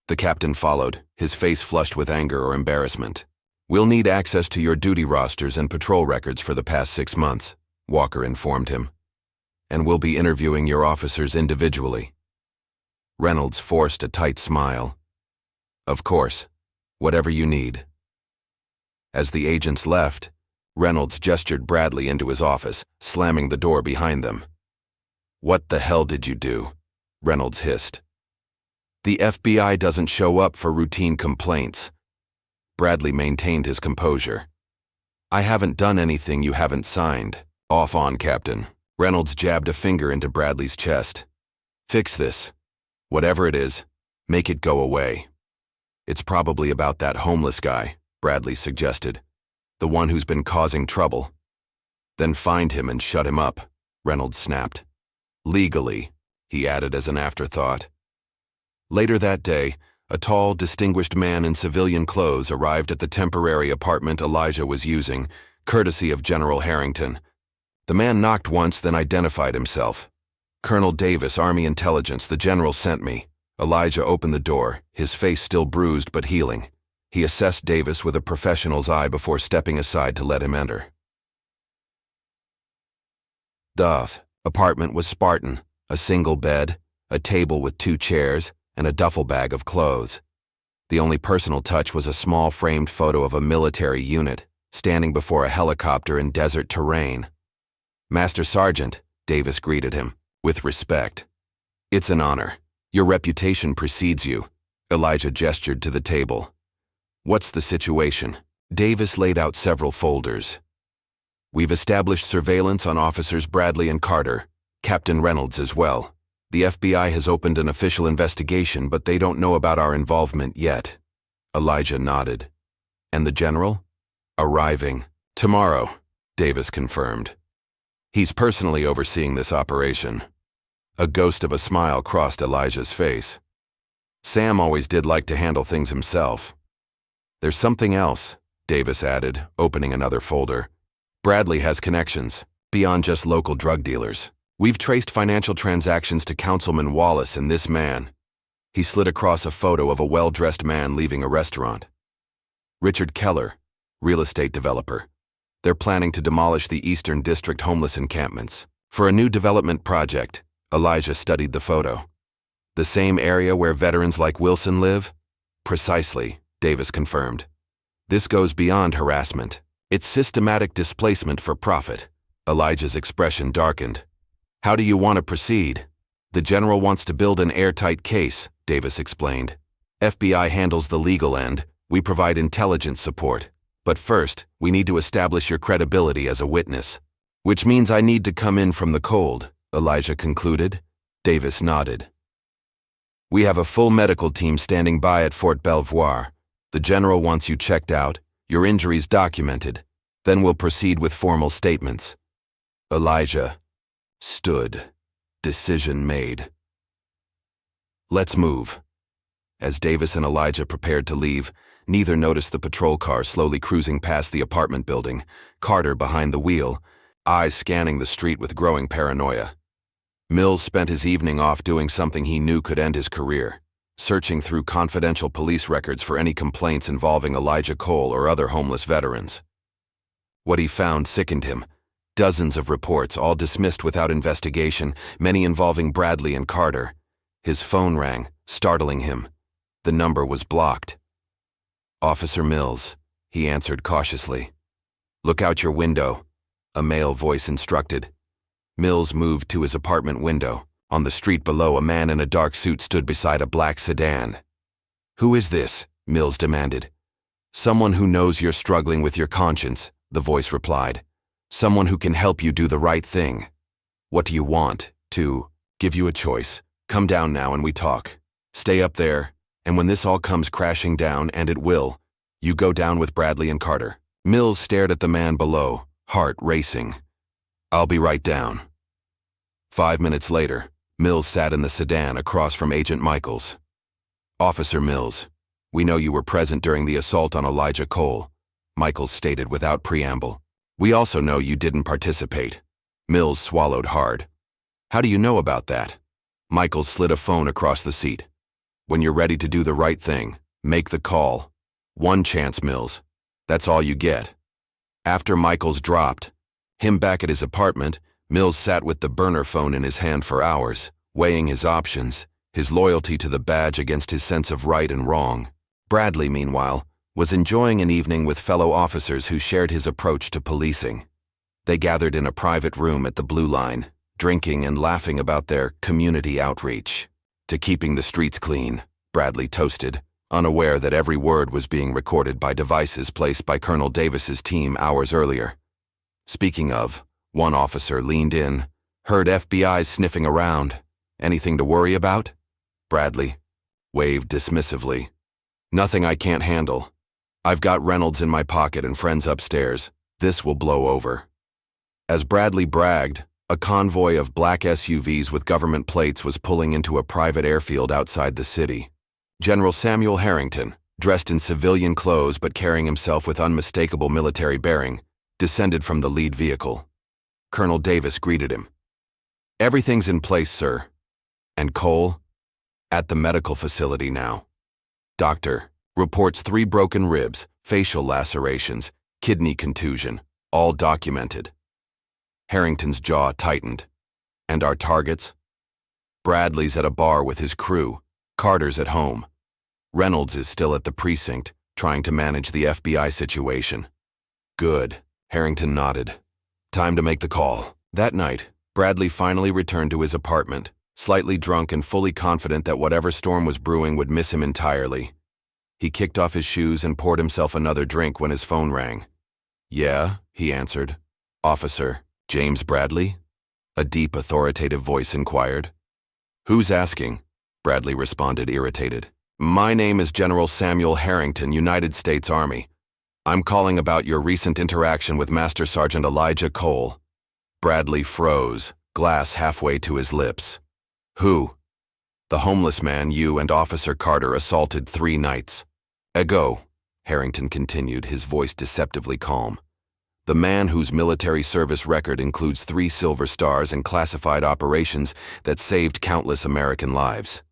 [SPEAKER 1] The captain followed, his face flushed with anger or embarrassment. "We'll need access to your duty rosters and patrol records for the past 6 months," Walker informed him. "And we'll be interviewing your officers individually." Reynolds forced a tight smile. "Of course, whatever you need." As the agents left, Reynolds gestured Bradley into his office, slamming the door behind them. "What the hell did you do?" Reynolds hissed. "The FBI doesn't show up for routine complaints." Bradley maintained his composure. "I haven't done anything you haven't signed." "Off on, Captain." Reynolds jabbed a finger into Bradley's chest. "Fix this. Whatever it is, make it go away." "It's probably about that homeless guy," Bradley suggested. "The one who's been causing trouble." "Then find him and shut him up," Reynolds snapped. "Legally," he added as an afterthought. Later that day, a tall, distinguished man in civilian clothes arrived at the temporary apartment Elijah was using, courtesy of General Harrington. The man knocked once, then identified himself. "Colonel Davis, Army Intelligence, the General sent me." Elijah opened the door, his face still bruised but healing. He assessed Davis with a professional's eye before stepping aside to let him enter. The apartment was Spartan, a single bed, a table with 2 chairs, and a duffel bag of clothes. The only personal touch was a small framed photo of a military unit, standing before a helicopter in desert terrain. "Master Sergeant," Davis greeted him, with respect. "It's an honor. Your reputation precedes you." Elijah gestured to the table. "What's the situation?" Davis laid out several folders. "We've established surveillance on Officers Bradley and Carter, Captain Reynolds as well. The FBI has opened an official investigation, but they don't know about our involvement yet. Elijah nodded. And the general? Arriving tomorrow, Davis confirmed. He's personally overseeing this operation. A ghost of a smile crossed Elijah's face. Sam always did like to handle things himself. There's something else, Davis added, opening another folder. Bradley has connections, beyond just local drug dealers. We've traced financial transactions to Councilman Wallace and this man. He slid across a photo of a well-dressed man leaving a restaurant. Richard Keller, real estate developer. They're planning to demolish the Eastern District homeless encampments. For a new development project, Elijah studied the photo. The same area where veterans like Wilson live? Precisely, Davis confirmed. This goes beyond harassment. It's systematic displacement for profit. Elijah's expression darkened. How do you want to proceed? The general wants to build an airtight case, Davis explained. FBI handles the legal end. We provide intelligence support. But first, we need to establish your credibility as a witness. Which means I need to come in from the cold, Elijah concluded. Davis nodded. We have a full medical team standing by at Fort Belvoir. The general wants you checked out, your injuries documented. Then we'll proceed with formal statements. Elijah stood. Decision made. Let's move. As Davis and Elijah prepared to leave, neither noticed the patrol car slowly cruising past the apartment building, Carter behind the wheel, eyes scanning the street with growing paranoia. Mills spent his evening off doing something he knew could end his career, searching through confidential police records for any complaints involving Elijah Cole or other homeless veterans. What he found sickened him. Dozens of reports, all dismissed without investigation, many involving Bradley and Carter. His phone rang, startling him. The number was blocked. Officer Mills, he answered cautiously. Look out your window, a male voice instructed. Mills moved to his apartment window. On the street below, a man in a dark suit stood beside a black sedan. Who is this? Mills demanded. Someone who knows you're struggling with your conscience, the voice replied. Someone who can help you do the right thing. What do you want? To give you a choice. Come down now and we talk. Stay up there, and when this all comes crashing down, and it will, you go down with Bradley and Carter. Mills stared at the man below, heart racing. I'll be right down. 5 minutes later, Mills sat in the sedan across from Agent Michaels. Officer Mills, we know you were present during the assault on Elijah Cole, Michaels stated without preamble. We also know you didn't participate. Mills swallowed hard. How do you know about that? Michaels slid a phone across the seat. When you're ready to do the right thing, make the call. One chance, Mills. That's all you get. After Michaels dropped him back at his apartment, Mills sat with the burner phone in his hand for hours, weighing his options, his loyalty to the badge against his sense of right and wrong. Bradley, meanwhile, was enjoying an evening with fellow officers who shared his approach to policing. They gathered in a private room at the Blue Line, drinking and laughing about their community outreach. To keeping the streets clean, Bradley toasted, unaware that every word was being recorded by devices placed by Colonel Davis's team hours earlier. Speaking of, one officer leaned in, heard FBI's sniffing around. Anything to worry about? Bradley waved dismissively. Nothing I can't handle. I've got Reynolds in my pocket and friends upstairs. This will blow over. As Bradley bragged, a convoy of black SUVs with government plates was pulling into a private airfield outside the city. General Samuel Harrington, dressed in civilian clothes but carrying himself with unmistakable military bearing, descended from the lead vehicle. Colonel Davis greeted him. Everything's in place, sir. And Cole? At the medical facility now. Doctor reports 3 broken ribs, facial lacerations, kidney contusion, all documented. Harrington's jaw tightened. And our targets? Bradley's at a bar with his crew. Carter's at home. Reynolds is still at the precinct, trying to manage the FBI situation. Good. Harrington nodded. Time to make the call. That night, Bradley finally returned to his apartment, slightly drunk and fully confident that whatever storm was brewing would miss him entirely. He kicked off his shoes and poured himself another drink when his phone rang. Yeah, he answered. Officer, James Bradley? A deep, authoritative voice inquired. Who's asking? Bradley responded, irritated. My name is General Samuel Harrington, United States Army. I'm calling about your recent interaction with Master Sergeant Elijah Cole. Bradley froze, glass halfway to his lips. Who? The homeless man you and Officer Carter assaulted 3 nights ago, Harrington continued, his voice deceptively calm. The man whose military service record includes 3 Silver Stars and classified operations that saved countless American lives.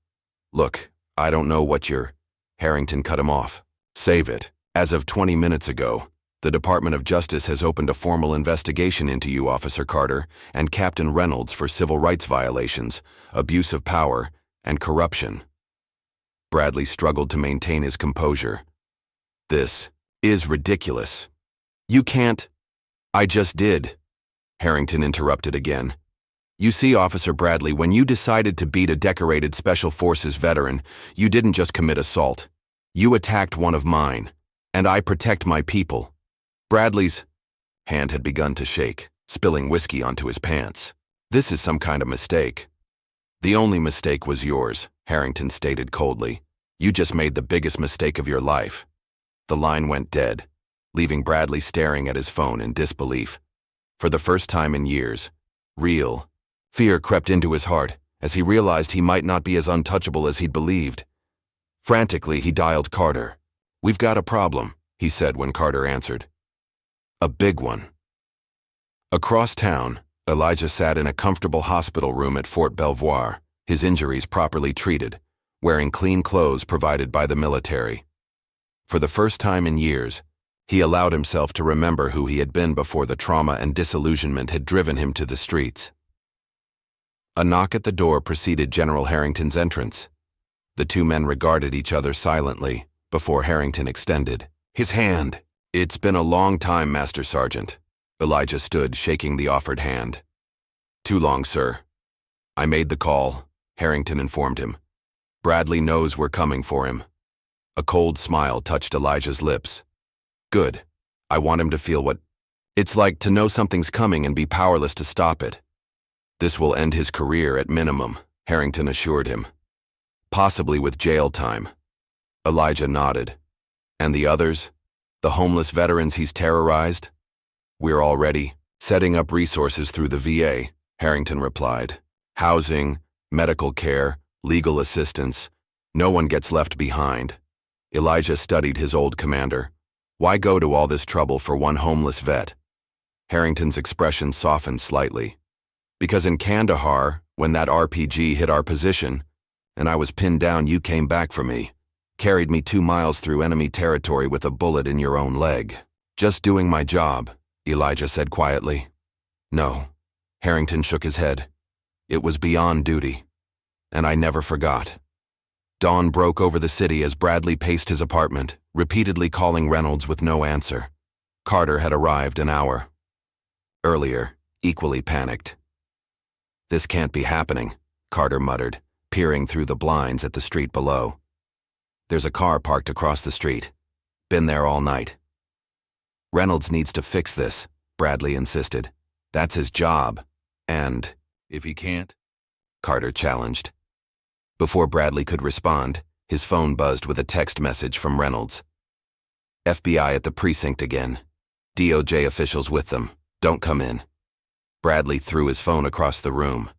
[SPEAKER 1] Look, I don't know what you're... Harrington cut him off. Save it. As of 20 minutes ago, the Department of Justice has opened a formal investigation into you, Officer Carter, and Captain Reynolds for civil rights violations, abuse of power, and corruption. Bradley struggled to maintain his composure. This is ridiculous. You can't... I just did. Harrington interrupted again. You see, Officer Bradley, when you decided to beat a decorated Special Forces veteran, you didn't just commit assault. You attacked one of mine, and I protect my people. Bradley's hand had begun to shake, spilling whiskey onto his pants. This is some kind of mistake. The only mistake was yours, Harrington stated coldly. You just made the biggest mistake of your life. The line went dead, leaving Bradley staring at his phone in disbelief. For the first time in years, real fear crept into his heart as he realized he might not be as untouchable as he'd believed. Frantically, he dialed Carter. We've got a problem, he said when Carter answered. A big one. Across town, Elijah sat in a comfortable hospital room at Fort Belvoir, his injuries properly treated, wearing clean clothes provided by the military. For the first time in years, he allowed himself to remember who he had been before the trauma and disillusionment had driven him to the streets. A knock at the door preceded General Harrington's entrance. The 2 men regarded each other silently before Harrington extended his hand. It's been a long time, Master Sergeant. Elijah stood, shaking the offered hand. Too long, sir. I made the call, Harrington informed him. Bradley knows we're coming for him. A cold smile touched Elijah's lips. Good. I want him to feel what it's like to know something's coming and be powerless to stop it. This will end his career at minimum, Harrington assured him. Possibly with jail time. Elijah nodded. And the others? The homeless veterans he's terrorized? We're already setting up resources through the VA, Harrington replied. Housing, medical care, legal assistance. No one gets left behind. Elijah studied his old commander. Why go to all this trouble for one homeless vet? Harrington's expression softened slightly. Because in Kandahar, when that RPG hit our position, and I was pinned down, you came back for me. Carried me 2 miles through enemy territory with a bullet in your own leg. Just doing my job, Elijah said quietly. No. Harrington shook his head. It was beyond duty. And I never forgot. Dawn broke over the city as Bradley paced his apartment, repeatedly calling Reynolds with no answer. Carter had arrived an hour earlier, equally panicked. This can't be happening, Carter muttered, peering through the blinds at the street below. There's a car parked across the street. Been there all night. Reynolds needs to fix this, Bradley insisted. That's his job. And if he can't? Carter challenged. Before Bradley could respond, his phone buzzed with a text message from Reynolds. FBI at the precinct again. DOJ officials with them. Don't come in. Bradley threw his phone across the room.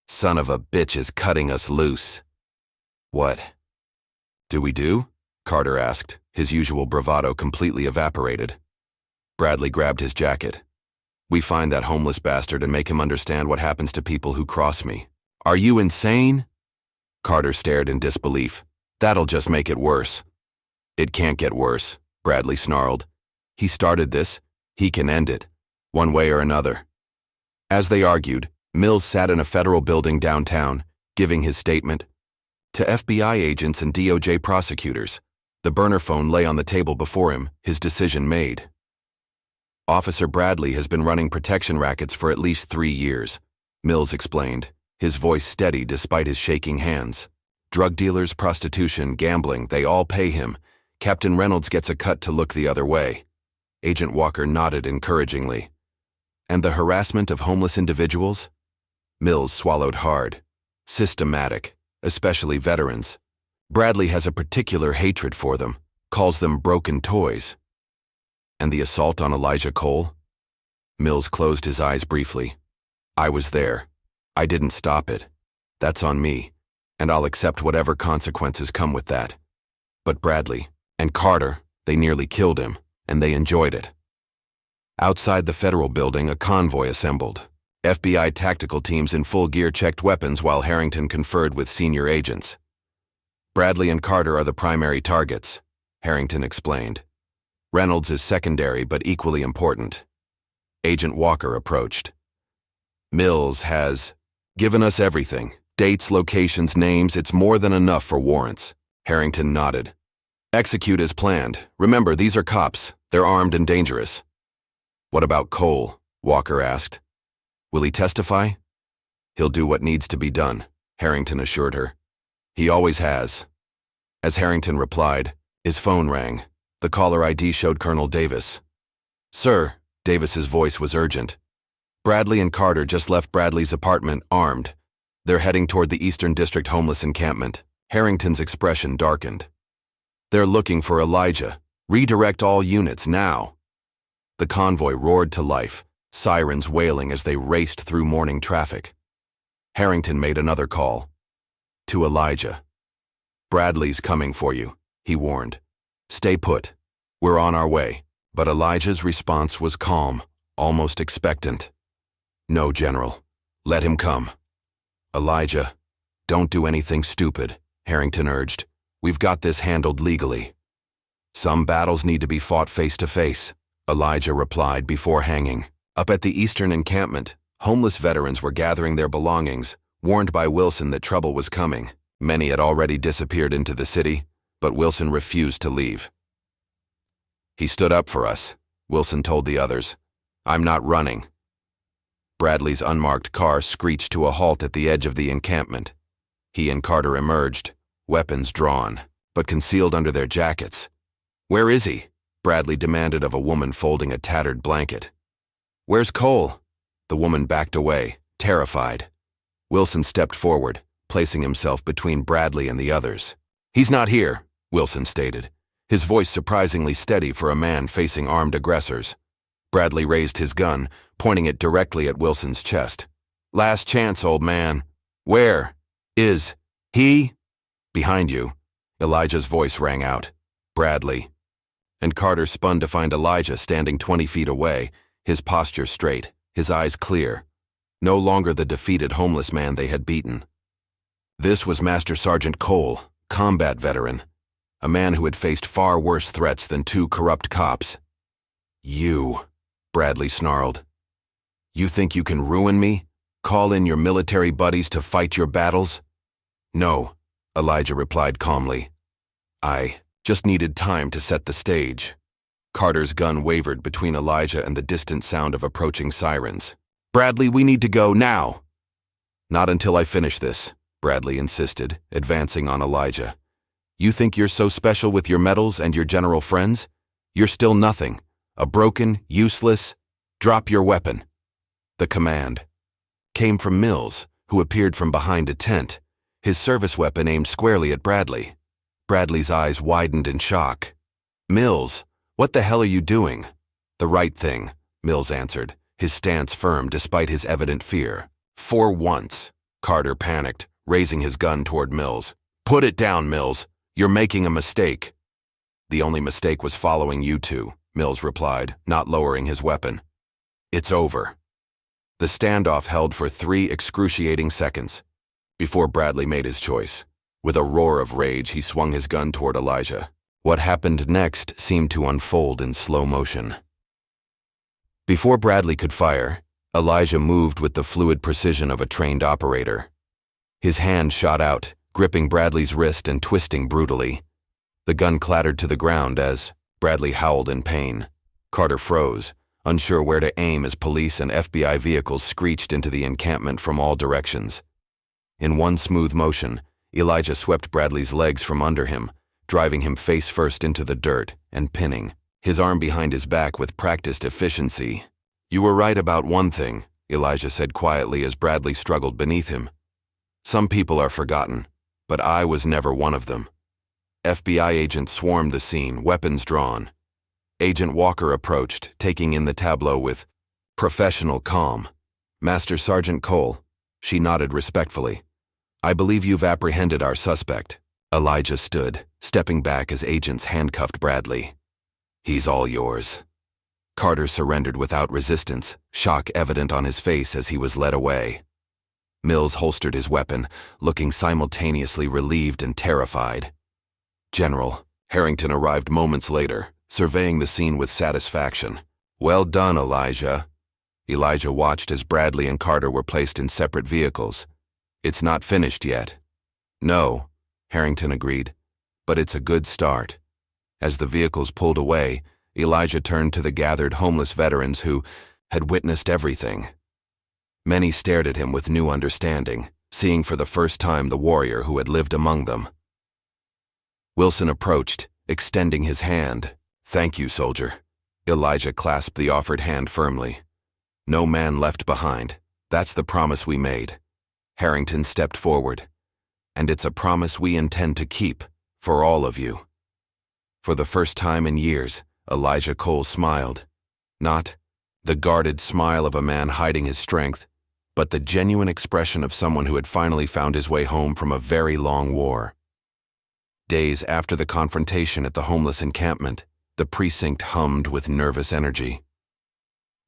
[SPEAKER 1] Son of a bitch is cutting us loose. What do we do? Carter asked, his usual bravado completely evaporated. Bradley grabbed his jacket. We find that homeless bastard and make him understand what happens to people who cross me. Are you insane? Carter stared in disbelief. That'll just make it worse. It can't get worse, Bradley snarled. He started this. He can end it, one way or another. As they argued, Mills sat in a federal building downtown, giving his statement. To FBI agents and DOJ prosecutors, the burner phone lay on the table before him, his decision made. Officer Bradley has been running protection rackets for at least 3 years, Mills explained, his voice steady despite his shaking hands. Drug dealers, prostitution, gambling, they all pay him. Captain Reynolds gets a cut to look the other way. Agent Walker nodded encouragingly. And the harassment of homeless individuals? Mills swallowed hard. systematic, especially veterans. Bradley has a particular hatred for them, calls them broken toys. And the assault on Elijah Cole? Mills closed his eyes briefly. I was there. I didn't stop it. That's on me, and I'll accept whatever consequences come with that. But Bradley and Carter, they nearly killed him, and they enjoyed it. Outside the federal building, a convoy assembled. FBI tactical teams in full gear checked weapons while Harrington conferred with senior agents. Bradley and Carter are the primary targets, Harrington explained. Reynolds is secondary but equally important. Agent Walker approached. Mills has given us everything. Dates, locations, names, it's more than enough for warrants. Harrington nodded. Execute as planned. Remember, these are cops. They're armed and dangerous. What about Cole? Walker asked. Will he testify? He'll do what needs to be done, Harrington assured her. He always has. As Harrington replied, his phone rang. The caller ID showed Colonel Davis. Sir, Davis's voice was urgent. Bradley and Carter just left Bradley's apartment, armed. They're heading toward the Eastern District homeless encampment. Harrington's expression darkened. They're looking for Elijah. Redirect all units now. The convoy roared to life, sirens wailing as they raced through morning traffic. Harrington made another call. To Elijah. Bradley's coming for you, he warned. Stay put. We're on our way. But Elijah's response was calm, almost expectant. No, General. Let him come. Elijah, don't do anything stupid, Harrington urged. We've got this handled legally. Some battles need to be fought face to face, Elijah replied before hanging. Up at the Eastern encampment, homeless veterans were gathering their belongings, warned by Wilson that trouble was coming. Many had already disappeared into the city, but Wilson refused to leave. He stood up for us, Wilson told the others. I'm not running. Bradley's unmarked car screeched to a halt at the edge of the encampment. He and Carter emerged, weapons drawn, but concealed under their jackets. Where is he? Bradley demanded of a woman folding a tattered blanket. Where's Cole? The woman backed away, terrified. Wilson stepped forward, placing himself between Bradley and the others. He's not here, Wilson stated, his voice surprisingly steady for a man facing armed aggressors. Bradley raised his gun, pointing it directly at Wilson's chest. Last chance, old man. Where is he? Behind you. Elijah's voice rang out. Bradley. And Carter spun to find Elijah standing 20 feet away, his posture straight, his eyes clear. No longer the defeated homeless man they had beaten. This was Master Sergeant Cole, combat veteran, a man who had faced far worse threats than two corrupt cops. You, Bradley snarled. You think you can ruin me? Call in your military buddies to fight your battles? No, Elijah replied calmly. I just needed time to set the stage. Carter's gun wavered between Elijah and the distant sound of approaching sirens. Bradley, we need to go now. Not until I finish this, Bradley insisted, advancing on Elijah. You think you're so special with your medals and your general friends? You're still nothing. A broken, useless, drop your weapon. The command came from Mills, who appeared from behind a tent, his service weapon aimed squarely at Bradley. Bradley's eyes widened in shock. Mills, what the hell are you doing? The right thing, Mills answered, his stance firm despite his evident fear. For once, Carter panicked, raising his gun toward Mills. Put it down, Mills. You're making a mistake. The only mistake was following you two, Mills replied, not lowering his weapon. It's over. The standoff held for 3 excruciating seconds before Bradley made his choice. With a roar of rage, he swung his gun toward Elijah. What happened next seemed to unfold in slow motion. Before Bradley could fire, Elijah moved with the fluid precision of a trained operator. His hand shot out, gripping Bradley's wrist and twisting brutally. The gun clattered to the ground as Bradley howled in pain. Carter froze, unsure where to aim as police and FBI vehicles screeched into the encampment from all directions. In one smooth motion, Elijah swept Bradley's legs from under him, driving him face first into the dirt and pinning, his arm behind his back with practiced efficiency. You were right about one thing, Elijah said quietly as Bradley struggled beneath him. Some people are forgotten, but I was never one of them. FBI agents swarmed the scene, weapons drawn. Agent Walker approached, taking in the tableau with professional calm. Master Sergeant Cole, she nodded respectfully. I believe you've apprehended our suspect. Elijah stood, stepping back as agents handcuffed Bradley. He's all yours. Carter surrendered without resistance, shock evident on his face as he was led away. Mills holstered his weapon, looking simultaneously relieved and terrified. General Harrington arrived moments later, surveying the scene with satisfaction. Well done, Elijah. Elijah watched as Bradley and Carter were placed in separate vehicles. It's not finished yet. No, Harrington agreed, but it's a good start. As the vehicles pulled away, Elijah turned to the gathered homeless veterans who had witnessed everything. Many stared at him with new understanding, seeing for the first time the warrior who had lived among them. Wilson approached, extending his hand. Thank you, soldier. Elijah clasped the offered hand firmly. No man left behind. That's the promise we made. Harrington stepped forward. And it's a promise we intend to keep, for all of you. For the first time in years, Elijah Cole smiled. Not the guarded smile of a man hiding his strength, but the genuine expression of someone who had finally found his way home from a very long war. Days after the confrontation at the homeless encampment, the precinct hummed with nervous energy.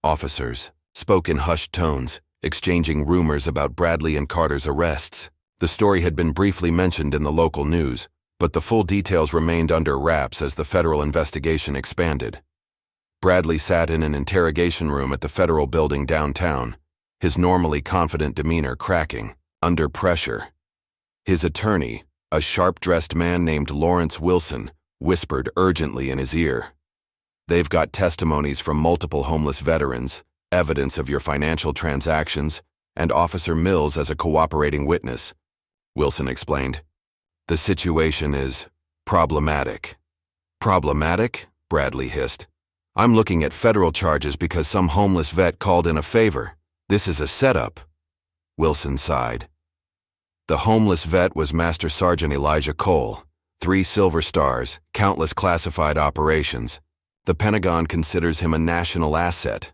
[SPEAKER 1] Officers spoke in hushed tones, exchanging rumors about Bradley and Carter's arrests. The story had been briefly mentioned in the local news, but the full details remained under wraps as the federal investigation expanded. Bradley sat in an interrogation room at the federal building downtown, his normally confident demeanor cracking under pressure. His attorney, a sharp-dressed man named Lawrence Wilson, whispered urgently in his ear. They've got testimonies from multiple homeless veterans, evidence of your financial transactions, and Officer Mills as a cooperating witness, Wilson explained. The situation is problematic. Problematic? Bradley hissed. I'm looking at federal charges because some homeless vet called in a favor. This is a setup. Wilson sighed. The homeless vet was Master Sergeant Elijah Cole. 3 Silver Stars, countless classified operations. The Pentagon considers him a national asset.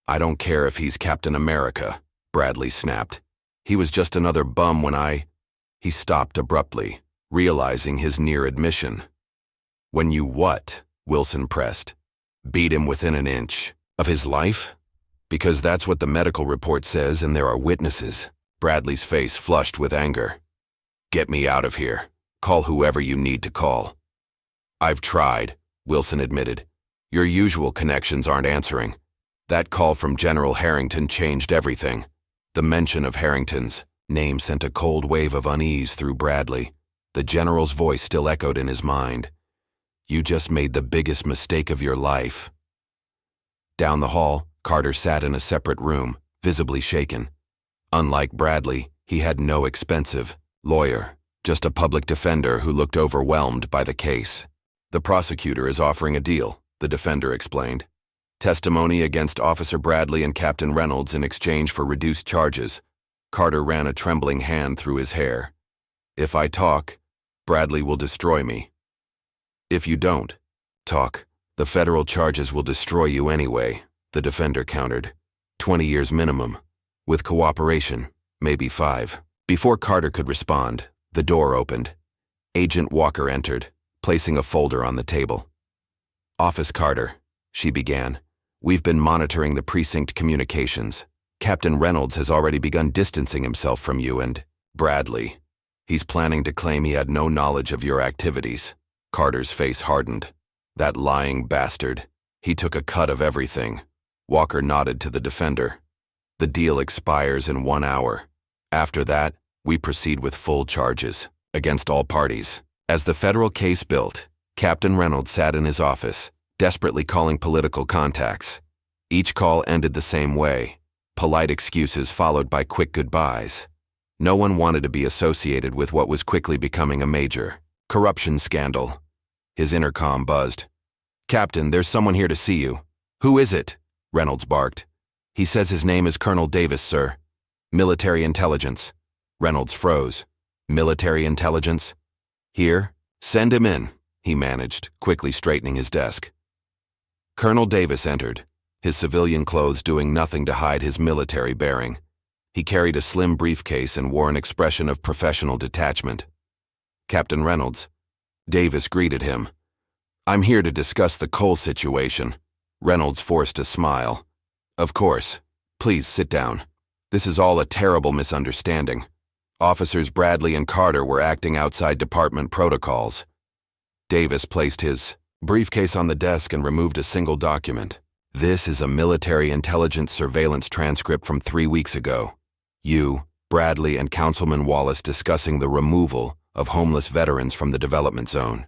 [SPEAKER 1] I don't care if he's Captain America, Bradley snapped. He was just another bum when He stopped abruptly, realizing his near admission. When you what? Wilson pressed. Beat him within an inch of his life? Because that's what the medical report says and there are witnesses. Bradley's face flushed with anger. Get me out of here. Call whoever you need to call. I've tried, Wilson admitted. Your usual connections aren't answering. That call from General Harrington changed everything. The mention of Harrington's name sent a cold wave of unease through Bradley. The general's voice still echoed in his mind. You just made the biggest mistake of your life. Down the hall, Carter sat in a separate room, visibly shaken. Unlike Bradley, he had no expensive lawyer, just a public defender who looked overwhelmed by the case. The prosecutor is offering a deal, the defender explained. Testimony against Officer Bradley and Captain Reynolds in exchange for reduced charges. Carter ran a trembling hand through his hair. If I talk, Bradley will destroy me. If you don't talk, the federal charges will destroy you anyway, the defender countered. 20 years minimum. With cooperation, maybe 5. Before Carter could respond, the door opened. Agent Walker entered, placing a folder on the table. Office Carter, she began. We've been monitoring the precinct communications. Captain Reynolds has already begun distancing himself from you and Bradley. He's planning to claim he had no knowledge of your activities. Carter's face hardened. That lying bastard. He took a cut of everything. Walker nodded to the defender. The deal expires in 1 hour. After that, we proceed with full charges against all parties. As the federal case built, Captain Reynolds sat in his office, desperately calling political contacts. Each call ended the same way. Polite excuses followed by quick goodbyes. No one wanted to be associated with what was quickly becoming a major corruption scandal. His intercom buzzed. Captain, there's someone here to see you. Who is it? Reynolds barked. He says his name is Colonel Davis, sir. Military intelligence. Reynolds froze. Military intelligence? Here? Send him in, he managed, quickly straightening his desk. Colonel Davis entered, his civilian clothes doing nothing to hide his military bearing. He carried a slim briefcase and wore an expression of professional detachment. Captain Reynolds. Davis greeted him. I'm here to discuss the coal situation. Reynolds forced a smile. Of course. Please sit down. This is all a terrible misunderstanding. Officers Bradley and Carter were acting outside department protocols. Davis placed his briefcase on the desk and removed a single document. This is a military intelligence surveillance transcript from 3 weeks ago. You, Bradley, and Councilman Wallace discussing the removal of homeless veterans from the development zone.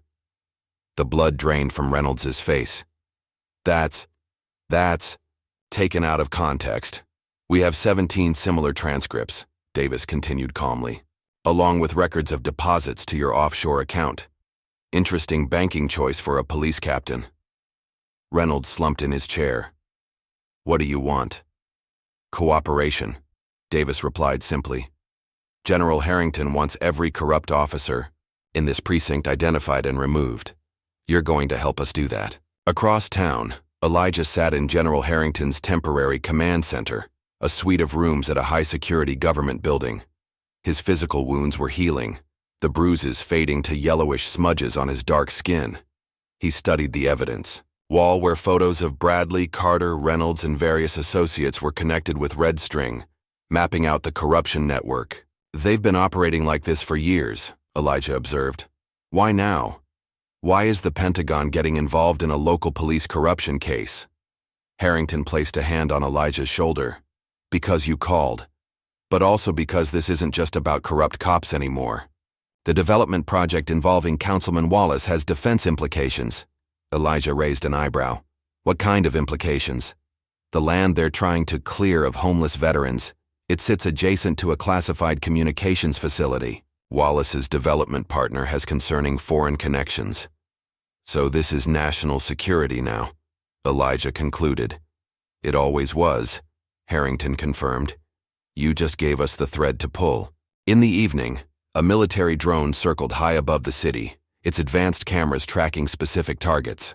[SPEAKER 1] The blood drained from Reynolds' face. That's taken out of context. We have 17 similar transcripts, Davis continued calmly, along with records of deposits to your offshore account. Interesting banking choice for a police captain. Reynolds slumped in his chair. What do you want? Cooperation, Davis replied simply. General Harrington wants every corrupt officer in this precinct identified and removed. You're going to help us do that. Across town, Elijah sat in General Harrington's temporary command center, a suite of rooms at a high-security government building. His physical wounds were healing, the bruises fading to yellowish smudges on his dark skin. He studied the evidence. Wall where photos of Bradley, Carter, Reynolds, and various associates were connected with red string, mapping out the corruption network. They've been operating like this for years, Elijah observed. Why now? Why is the Pentagon getting involved in a local police corruption case? Harrington placed a hand on Elijah's shoulder. Because you called. But also because this isn't just about corrupt cops anymore. The development project involving Councilman Wallace has defense implications. Elijah raised an eyebrow. What kind of implications? The land they're trying to clear of homeless veterans. It sits adjacent to a classified communications facility. Wallace's development partner has concerning foreign connections. So this is national security now, Elijah concluded. It always was, Harrington confirmed. You just gave us the thread to pull. In the evening, a military drone circled high above the city, its advanced cameras tracking specific targets.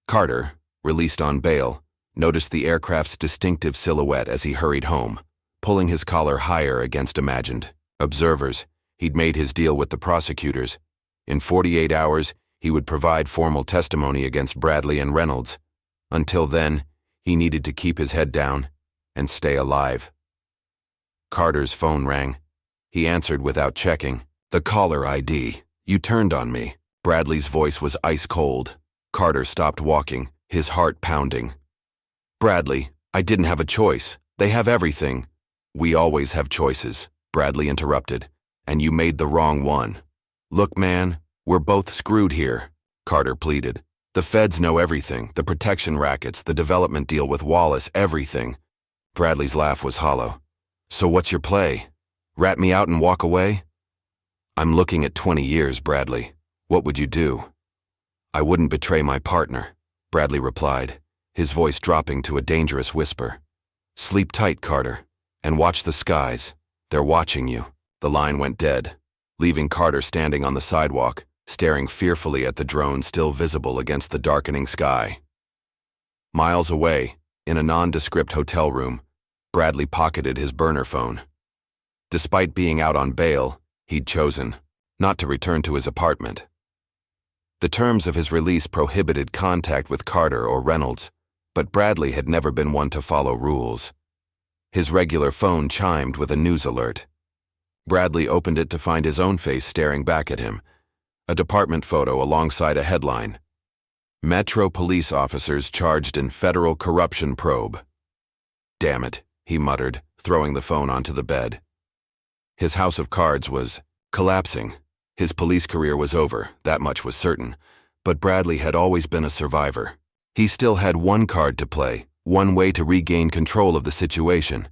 [SPEAKER 1] Carter, released on bail, noticed the aircraft's distinctive silhouette as he hurried home, pulling his collar higher against imagined observers. He'd made his deal with the prosecutors. In 48 hours, he would provide formal testimony against Bradley and Reynolds. Until then, he needed to keep his head down and stay alive. Carter's phone rang. He answered without checking. The caller ID. You turned on me. Bradley's voice was ice cold. Carter stopped walking, his heart pounding. Bradley, I didn't have a choice. They have everything. We always have choices, Bradley interrupted. And you made the wrong one. Look, man, we're both screwed here, Carter pleaded. The feds know everything, the protection rackets, the development deal with Wallace, everything. Bradley's laugh was hollow. So what's your play? Rat me out and walk away? I'm looking at 20 years, Bradley. What would you do? I wouldn't betray my partner, Bradley replied, his voice dropping to a dangerous whisper. Sleep tight, Carter, and watch the skies. They're watching you. The line went dead, leaving Carter standing on the sidewalk, staring fearfully at the drone still visible against the darkening sky. Miles away, in a nondescript hotel room, Bradley pocketed his burner phone. Despite being out on bail, he'd chosen not to return to his apartment. The terms of his release prohibited contact with Carter or Reynolds, but Bradley had never been one to follow rules. His regular phone chimed with a news alert. Bradley opened it to find his own face staring back at him, a department photo alongside a headline. Metro police officers charged in federal corruption probe. Damn it, he muttered, throwing the phone onto the bed. His house of cards was collapsing. His police career was over, that much was certain, but Bradley had always been a survivor. He still had one card to play, one way to regain control of the situation.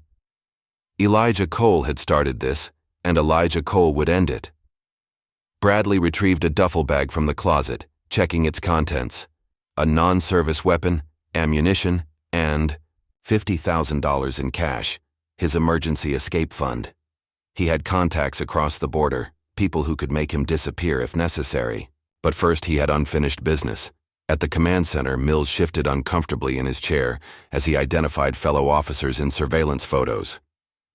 [SPEAKER 1] Elijah Cole had started this, and Elijah Cole would end it. Bradley retrieved a duffel bag from the closet, checking its contents. A non-service weapon, ammunition, and $50,000 in cash, his emergency escape fund. He had contacts across the border, people who could make him disappear if necessary. But first he had unfinished business. At the command center, Mills shifted uncomfortably in his chair as he identified fellow officers in surveillance photos.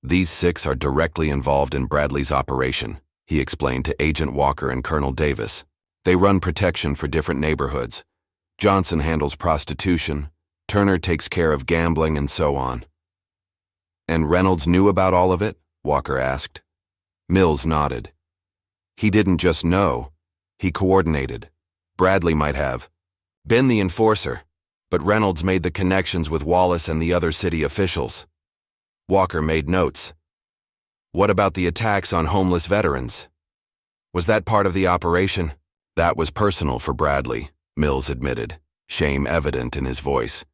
[SPEAKER 1] "These 6 are directly involved in Bradley's operation," he explained to Agent Walker and Colonel Davis. "They run protection for different neighborhoods. Johnson handles prostitution, Turner takes care of gambling, and so on." "And Reynolds knew about all of it?" Walker asked. Mills nodded. "He didn't just know, he coordinated. Bradley might have been the enforcer, but Reynolds made the connections with Wallace and the other city officials." Walker made notes. "What about the attacks on homeless veterans? Was that part of the operation?" "That was personal for Bradley," Mills admitted, shame evident in his voice.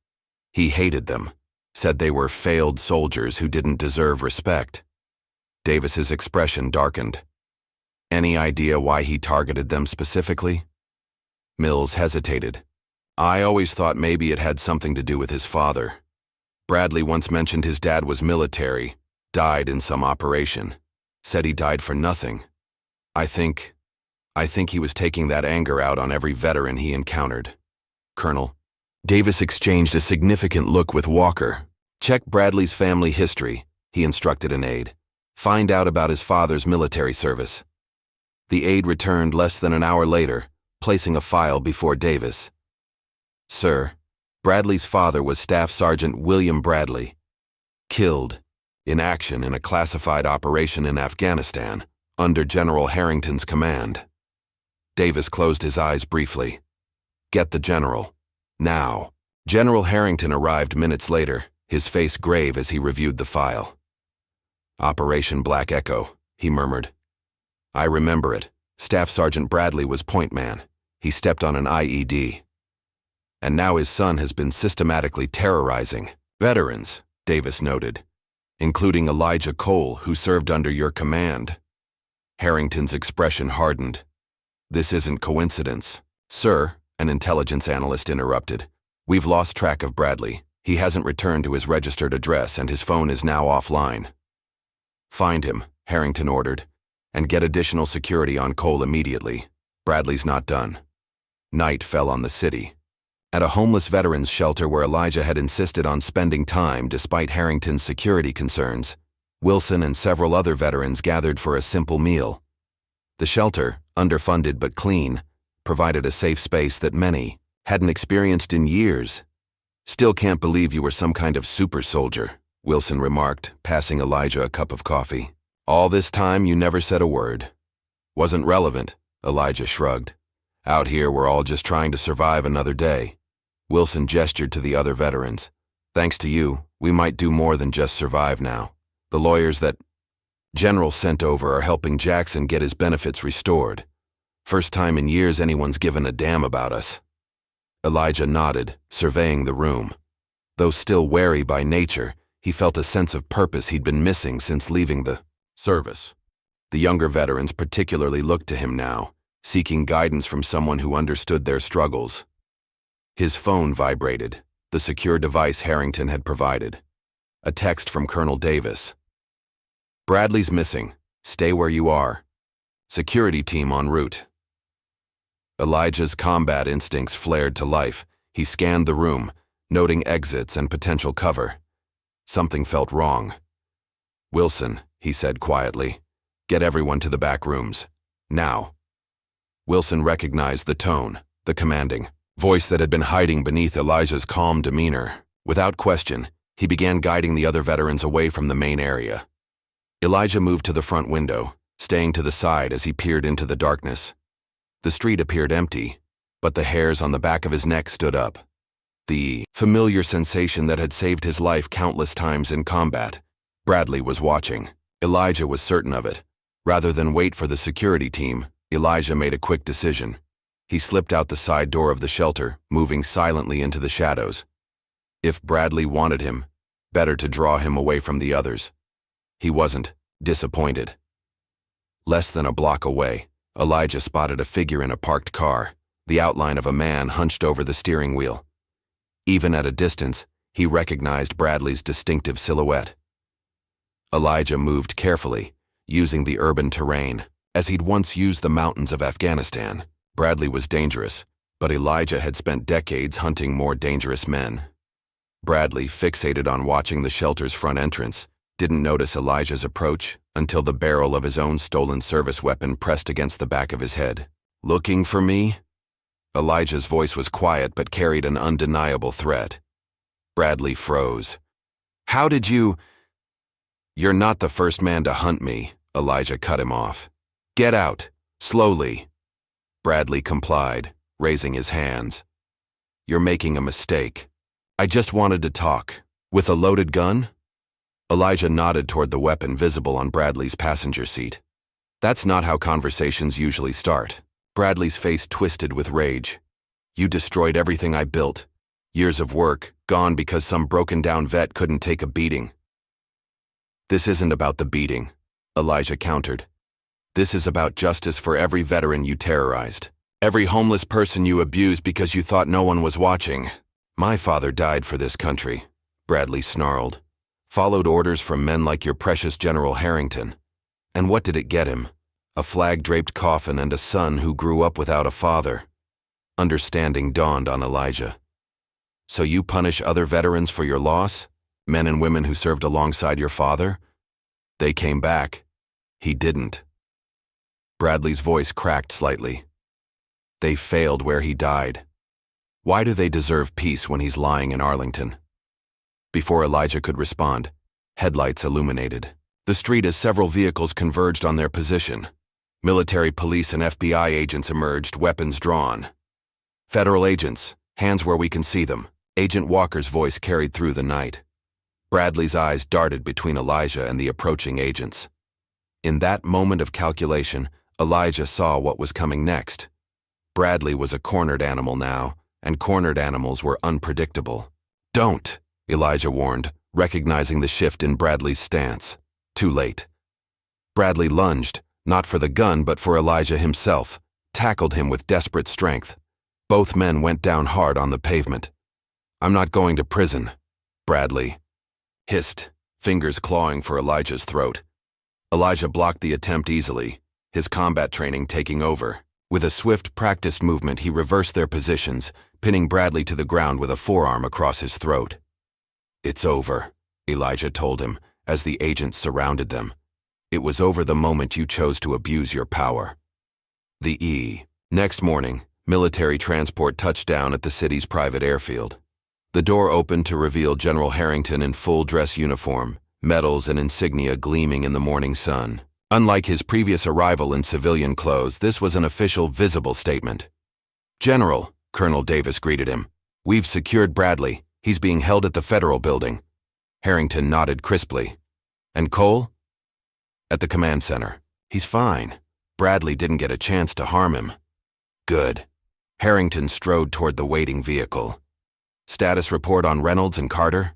[SPEAKER 1] "He hated them, said they were failed soldiers who didn't deserve respect." Davis's expression darkened. "Any idea why he targeted them specifically?" Mills hesitated. "I always thought maybe it had something to do with his father. Bradley once mentioned his dad was military, died in some operation. Said he died for nothing. I think he was taking that anger out on every veteran he encountered." "Colonel." Davis exchanged a significant look with Walker. "Check Bradley's family history," he instructed an aide. "Find out about his father's military service." The aide returned less than an hour later, placing a file before Davis. "Sir, Bradley's father was Staff Sergeant William Bradley, killed in action in a classified operation in Afghanistan under General Harrington's command." Davis closed his eyes briefly. "Get the general. Now." General Harrington arrived minutes later, his face grave as he reviewed the file. "Operation Black Echo," he murmured. "I remember it. Staff Sergeant Bradley was point man. He stepped on an IED. And now his son has been systematically terrorizing veterans," Davis noted, "including Elijah Cole, who served under your command." Harrington's expression hardened. "This isn't coincidence." "Sir," an intelligence analyst interrupted, "we've lost track of Bradley. He hasn't returned to his registered address and his phone is now offline." "Find him," Harrington ordered, "and get additional security on Cole immediately. Bradley's not done." Night fell on the city. At a homeless veterans shelter where Elijah had insisted on spending time despite Harrington's security concerns, Wilson and several other veterans gathered for a simple meal. The shelter, underfunded but clean, provided a safe space that many hadn't experienced in years. "Still can't believe you were some kind of super soldier," Wilson remarked, passing Elijah a cup of coffee. "All this time you never said a word." "Wasn't relevant," Elijah shrugged. "Out here we're all just trying to survive another day." Wilson gestured to the other veterans. "Thanks to you, we might do more than just survive now. The lawyers that General sent over are helping Jackson get his benefits restored. First time in years anyone's given a damn about us." Elijah nodded, surveying the room. Though still wary by nature, he felt a sense of purpose he'd been missing since leaving the service. The younger veterans particularly looked to him now, seeking guidance from someone who understood their struggles. His phone vibrated, the secure device Harrington had provided. A text from Colonel Davis. "Bradley's missing. Stay where you are. Security team en route." Elijah's combat instincts flared to life. He scanned the room, noting exits and potential cover. Something felt wrong. "Wilson," he said quietly, "get everyone to the back rooms. Now." Wilson recognized the tone, the commanding voice that had been hiding beneath Elijah's calm demeanor. Without question, he began guiding the other veterans away from the main area. Elijah moved to the front window, staying to the side as he peered into the darkness. The street appeared empty, but the hairs on the back of his neck stood up. The familiar sensation that had saved his life countless times in combat. Bradley was watching. Elijah was certain of it. Rather than wait for the security team, Elijah made a quick decision. He slipped out the side door of the shelter, moving silently into the shadows. If Bradley wanted him, better to draw him away from the others. He wasn't disappointed. Less than a block away, Elijah spotted a figure in a parked car, the outline of a man hunched over the steering wheel. Even at a distance, he recognized Bradley's distinctive silhouette. Elijah moved carefully, using the urban terrain, as he'd once used the mountains of Afghanistan. Bradley was dangerous, but Elijah had spent decades hunting more dangerous men. Bradley, fixated on watching the shelter's front entrance, didn't notice Elijah's approach until the barrel of his own stolen service weapon pressed against the back of his head. "Looking for me?" Elijah's voice was quiet but carried an undeniable threat. Bradley froze. "How did you—" "You're not the first man to hunt me," Elijah cut him off. "Get out, slowly." Bradley complied, raising his hands. "You're making a mistake. I just wanted to talk. With a loaded gun?" Elijah nodded toward the weapon visible on Bradley's passenger seat. "That's not how conversations usually start." Bradley's face twisted with rage. "You destroyed everything I built. Years of work, gone because some broken-down vet couldn't take a beating." "This isn't about the beating," Elijah countered. "This is about justice for every veteran you terrorized. Every homeless person you abused because you thought no one was watching. My father died for this country," Bradley snarled. "Followed orders from men like your precious General Harrington. And what did it get him? A flag-draped coffin and a son who grew up without a father." Understanding dawned on Elijah. "So you punish other veterans for your loss? Men and women who served alongside your father? They came back. He didn't." Bradley's voice cracked slightly. "They failed where he died. Why do they deserve peace when he's lying in Arlington?" Before Elijah could respond, headlights illuminated the street as several vehicles converged on their position. Military, police, and FBI agents emerged, weapons drawn. "Federal agents, hands where we can see them," Agent Walker's voice carried through the night. Bradley's eyes darted between Elijah and the approaching agents. In that moment of calculation, Elijah saw what was coming next. Bradley was a cornered animal now, and cornered animals were unpredictable. "Don't," Elijah warned, recognizing the shift in Bradley's stance. Too late. Bradley lunged, not for the gun but for Elijah himself, tackled him with desperate strength. Both men went down hard on the pavement. "I'm not going to prison," Bradley hissed, fingers clawing for Elijah's throat. Elijah blocked the attempt easily, his combat training taking over. With a swift, practiced movement, he reversed their positions, pinning Bradley to the ground with a forearm across his throat. "It's over," Elijah told him, as the agents surrounded them. "It was over the moment you chose to abuse your power." Next morning, military transport touched down at the city's private airfield. The door opened to reveal General Harrington in full dress uniform, medals and insignia gleaming in the morning sun. Unlike his previous arrival in civilian clothes, this was an official, visible statement. "General," Colonel Davis greeted him, "we've secured Bradley. He's being held at the Federal Building." Harrington nodded crisply. "And Cole?" "At the command center. He's fine. Bradley didn't get a chance to harm him." "Good." Harrington strode toward the waiting vehicle. "Status report on Reynolds and Carter?"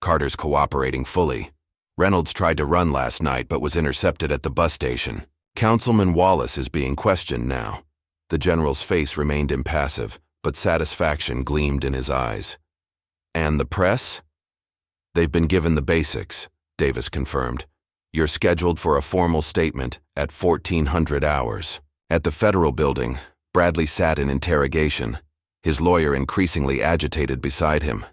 [SPEAKER 1] "Carter's cooperating fully. Reynolds tried to run last night but was intercepted at the bus station. Councilman Wallace is being questioned now." The general's face remained impassive, but satisfaction gleamed in his eyes. "And the press?" "They've been given the basics," Davis confirmed. "You're scheduled for a formal statement at 1400 hours. At the Federal Building, Bradley sat in interrogation, his lawyer increasingly agitated beside him.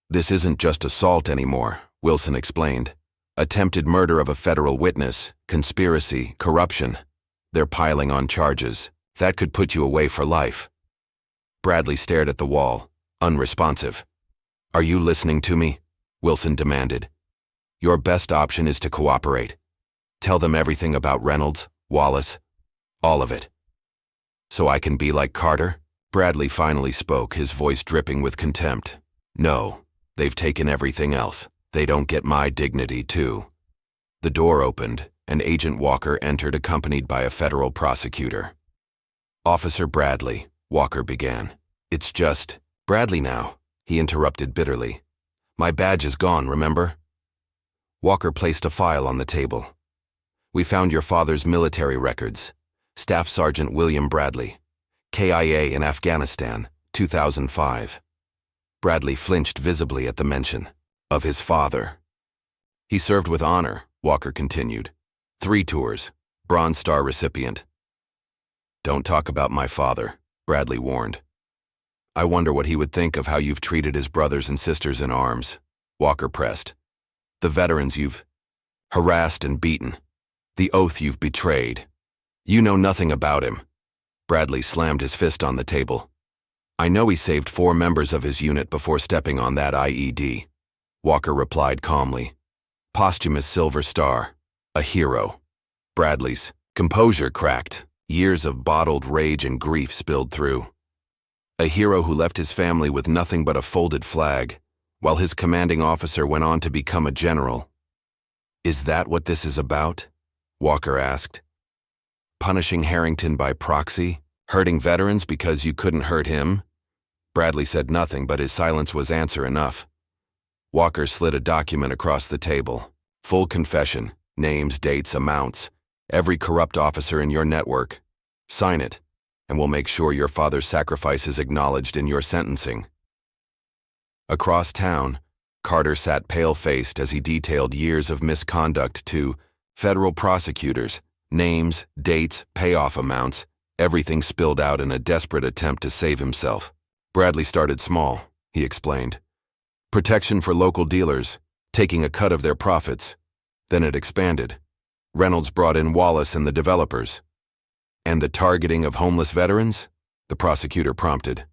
[SPEAKER 1] "This isn't just assault anymore," Wilson explained. "Attempted murder of a federal witness, conspiracy, corruption. They're piling on charges. That could put you away for life." Bradley stared at the wall, unresponsive. "Are you listening to me?" Wilson demanded. "Your best option is to cooperate. Tell them everything about Reynolds, Wallace, all of it. So I can be like Carter?" Bradley finally spoke, his voice dripping with contempt. "No, they've taken everything else. They don't get my dignity, too." The door opened, and Agent Walker entered accompanied by a federal prosecutor. "Officer Bradley," Walker began. "It's just Bradley now," he interrupted bitterly. "My badge is gone, remember?" Walker placed a file on the table. "We found your father's military records. Staff Sergeant William Bradley, KIA in Afghanistan, 2005. Bradley flinched visibly at the mention of his father. "He served with honor," Walker continued. 3 tours. Bronze Star recipient. Don't talk about my father, Bradley warned. I wonder what he would think of how you've treated his brothers and sisters in arms, Walker pressed. The veterans you've harassed and beaten. The oath you've betrayed. You know nothing about him. Bradley slammed his fist on the table. I know he saved 4 members of his unit before stepping on that IED. Walker replied calmly. Posthumous Silver Star. A hero. Bradley's composure cracked. Years of bottled rage and grief spilled through. A hero who left his family with nothing but a folded flag, while his commanding officer went on to become a general. Is that what this is about? Walker asked. Punishing Harrington by proxy? Hurting veterans because you couldn't hurt him? Bradley said nothing, but his silence was answer enough. Walker slid a document across the table. Full confession, names, dates, amounts, every corrupt officer in your network. Sign it, and we'll make sure your father's sacrifice is acknowledged in your sentencing. Across town, Carter sat pale-faced as he detailed years of misconduct to federal prosecutors, names, dates, payoff amounts, everything spilled out in a desperate attempt to save himself. Bradley started small, he explained. Protection for local dealers, taking a cut of their profits. Then it expanded. Reynolds brought in Wallace and the developers. And the targeting of homeless veterans? The prosecutor prompted.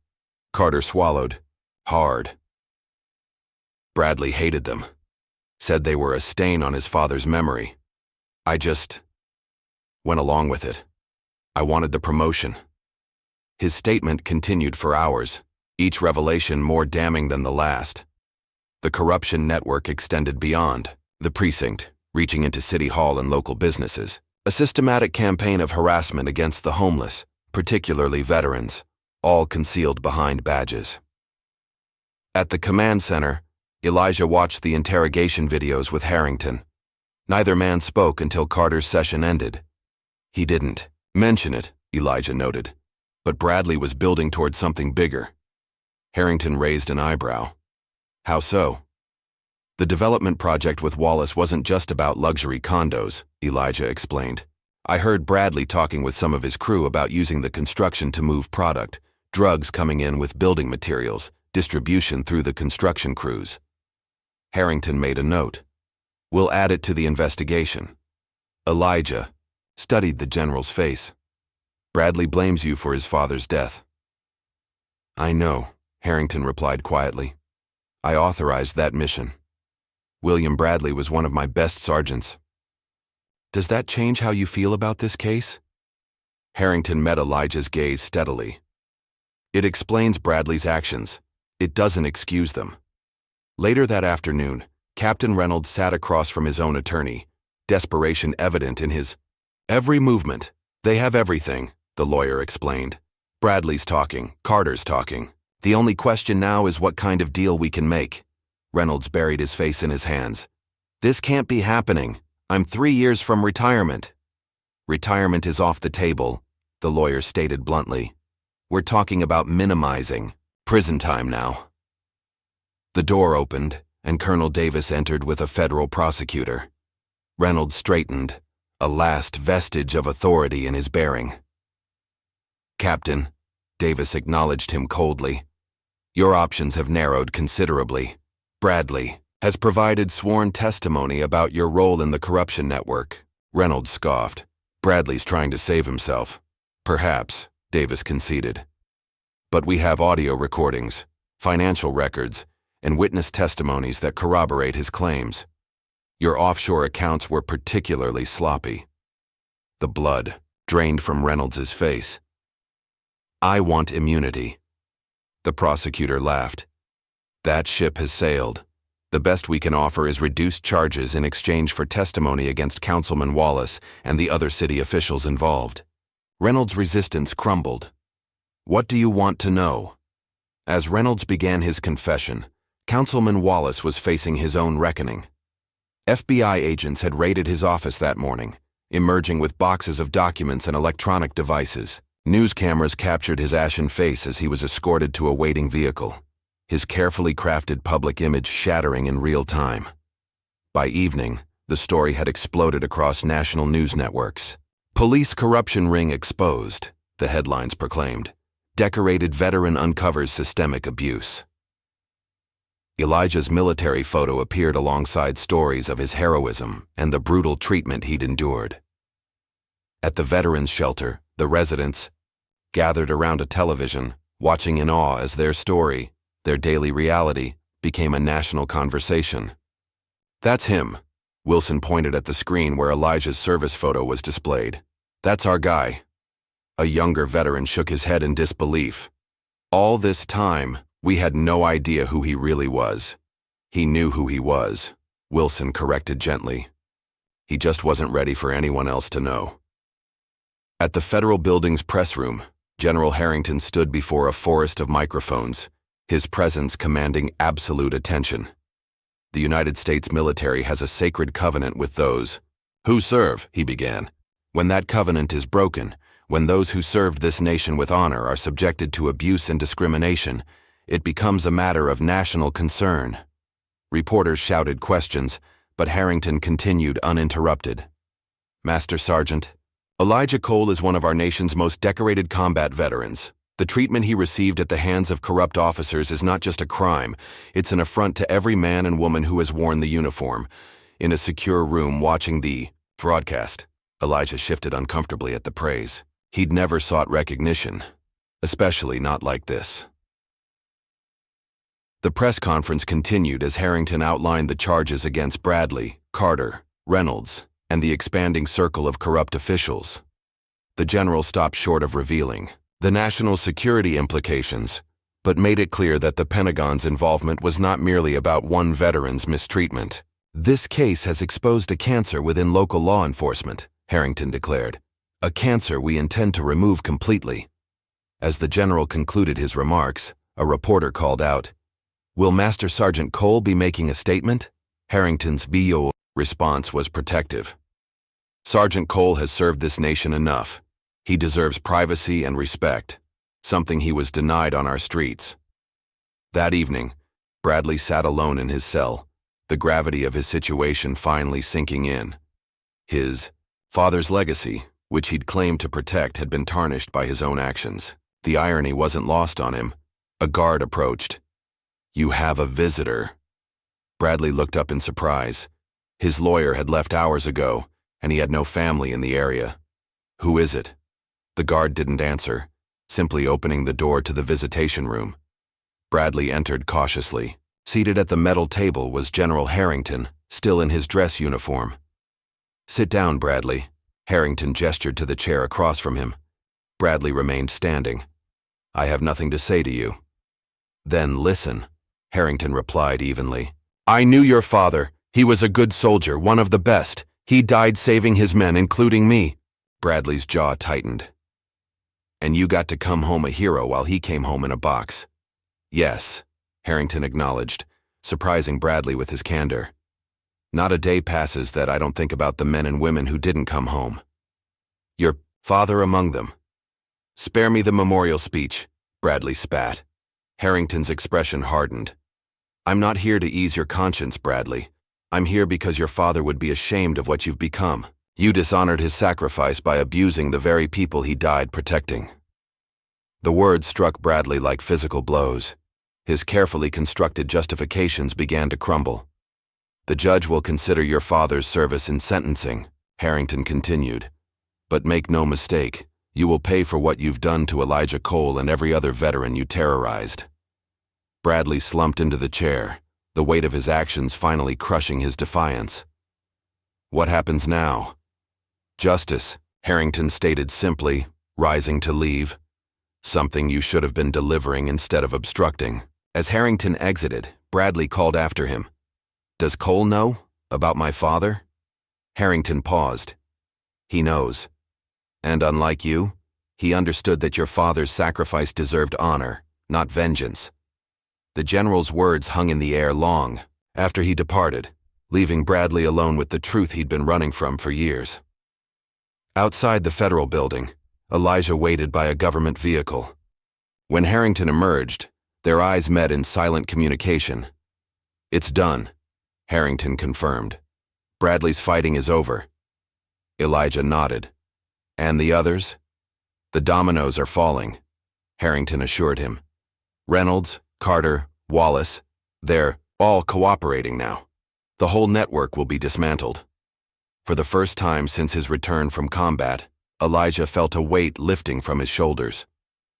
[SPEAKER 1] Carter swallowed. Hard. Bradley hated them. Said they were a stain on his father's memory. I just went along with it. I wanted the promotion. His statement continued for hours, each revelation more damning than the last. The corruption network extended beyond the precinct, reaching into City Hall and local businesses. A systematic campaign of harassment against the homeless, particularly veterans, all concealed behind badges. At the command center, Elijah watched the interrogation videos with Harrington. Neither man spoke until Carter's session ended. He didn't mention it, Elijah noted, but Bradley was building toward something bigger. Harrington raised an eyebrow. How so? The development project with Wallace wasn't just about luxury condos, Elijah explained. I heard Bradley talking with some of his crew about using the construction to move product, drugs coming in with building materials, distribution through the construction crews. Harrington made a note. We'll add it to the investigation. Elijah studied the general's face. Bradley blames you for his father's death. I know, Harrington replied quietly. I authorized that mission. William Bradley was one of my best sergeants. Does that change how you feel about this case? Harrington met Elijah's gaze steadily. It explains Bradley's actions. It doesn't excuse them. Later that afternoon, Captain Reynolds sat across from his own attorney, desperation evident in his every movement. They have everything, the lawyer explained. Bradley's talking, Carter's talking. The only question now is what kind of deal we can make. Reynolds buried his face in his hands. This can't be happening. I'm 3 years from retirement. Retirement is off the table, the lawyer stated bluntly. We're talking about minimizing prison time now. The door opened, and Colonel Davis entered with a federal prosecutor. Reynolds straightened, a last vestige of authority in his bearing. Captain, Davis acknowledged him coldly. Your options have narrowed considerably. Bradley has provided sworn testimony about your role in the corruption network. Reynolds scoffed. Bradley's trying to save himself. Perhaps, Davis conceded. But we have audio recordings, financial records, and witness testimonies that corroborate his claims. Your offshore accounts were particularly sloppy. The blood drained from Reynolds's face. I want immunity. The prosecutor laughed. That ship has sailed. The best we can offer is reduced charges in exchange for testimony against Councilman Wallace and the other city officials involved. Reynolds' resistance crumbled. What do you want to know? As Reynolds began his confession, Councilman Wallace was facing his own reckoning. FBI agents had raided his office that morning, emerging with boxes of documents and electronic devices. News cameras captured his ashen face as he was escorted to a waiting vehicle, his carefully crafted public image shattering in real time. By evening, The story had exploded across national news networks. Police corruption ring exposed, the headlines proclaimed. Decorated veteran uncovers systemic abuse. Elijah's military photo appeared alongside stories of his heroism and the brutal treatment he'd endured. At the veterans' shelter, the residents gathered around a television, watching in awe as their story, their daily reality, became a national conversation. "That's him," Wilson pointed at the screen where Elijah's service photo was displayed. "That's our guy." A younger veteran shook his head in disbelief. "All this time, we had no idea who he really was." "He knew who he was," Wilson corrected gently. "He just wasn't ready for anyone else to know." At the federal building's press room, General Harrington stood before a forest of microphones, his presence commanding absolute attention. "The United States military has a sacred covenant with those who serve," he began. "When that covenant is broken, when those who served this nation with honor are subjected to abuse and discrimination, it becomes a matter of national concern." Reporters shouted questions, but Harrington continued uninterrupted. "Master Sergeant, Elijah Cole is one of our nation's most decorated combat veterans. The treatment he received at the hands of corrupt officers is not just a crime, it's an affront to every man and woman who has worn the uniform." In a secure room watching the broadcast, Elijah shifted uncomfortably at the praise. He'd never sought recognition, especially not like this. The press conference continued as Harrington outlined the charges against Bradley, Carter, Reynolds, and the expanding circle of corrupt officials. The general stopped short of revealing the national security implications, but made it clear that the Pentagon's involvement was not merely about one veteran's mistreatment. "This case has exposed a cancer within local law enforcement," Harrington declared. "A cancer we intend to remove completely." As the general concluded his remarks, a reporter called out, "Will Master Sergeant Cole be making a statement?" Harrington's VO response was protective. "Sergeant Cole has served this nation enough. He deserves privacy and respect, something he was denied on our streets." That evening, Bradley sat alone in his cell, the gravity of his situation finally sinking in. His father's legacy, which he'd claimed to protect, had been tarnished by his own actions. The irony wasn't lost on him. A guard approached. "You have a visitor." Bradley looked up in surprise. His lawyer had left hours ago, and he had no family in the area. "Who is it?" The guard didn't answer, simply opening the door to the visitation room. Bradley entered cautiously. Seated at the metal table was General Harrington, still in his dress uniform. "Sit down, Bradley." Harrington gestured to the chair across from him. Bradley remained standing. "I have nothing to say to you." "Then listen," Harrington replied evenly. "I knew your father. He was a good soldier, one of the best. He died saving his men, including me." Bradley's jaw tightened. "And you got to come home a hero while he came home in a box." "Yes," Harrington acknowledged, surprising Bradley with his candor. "Not a day passes that I don't think about the men and women who didn't come home. Your father among them." "Spare me the memorial speech," Bradley spat. Harrington's expression hardened. "I'm not here to ease your conscience, Bradley. I'm here because your father would be ashamed of what you've become. You dishonored his sacrifice by abusing the very people he died protecting." The words struck Bradley like physical blows. His carefully constructed justifications began to crumble. "The judge will consider your father's service in sentencing," Harrington continued. "But make no mistake, you will pay for what you've done to Elijah Cole and every other veteran you terrorized." Bradley slumped into the chair, the weight of his actions finally crushing his defiance. "What happens now?" "Justice," Harrington stated simply, rising to leave. "Something you should have been delivering instead of obstructing." As Harrington exited, Bradley called after him. "Does Cole know about my father?" Harrington paused. "He knows. And unlike you, he understood that your father's sacrifice deserved honor, not vengeance." The general's words hung in the air long after he departed, leaving Bradley alone with the truth he'd been running from for years. Outside the federal building, Elijah waited by a government vehicle. When Harrington emerged, their eyes met in silent communication. "It's done," Harrington confirmed. Bradley's fighting is over. Elijah nodded. And the others? The dominoes are falling, Harrington assured him. Reynolds, Carter, Wallace, they're all cooperating now. The whole network will be dismantled. For the first time since his return from combat, Elijah felt a weight lifting from his shoulders.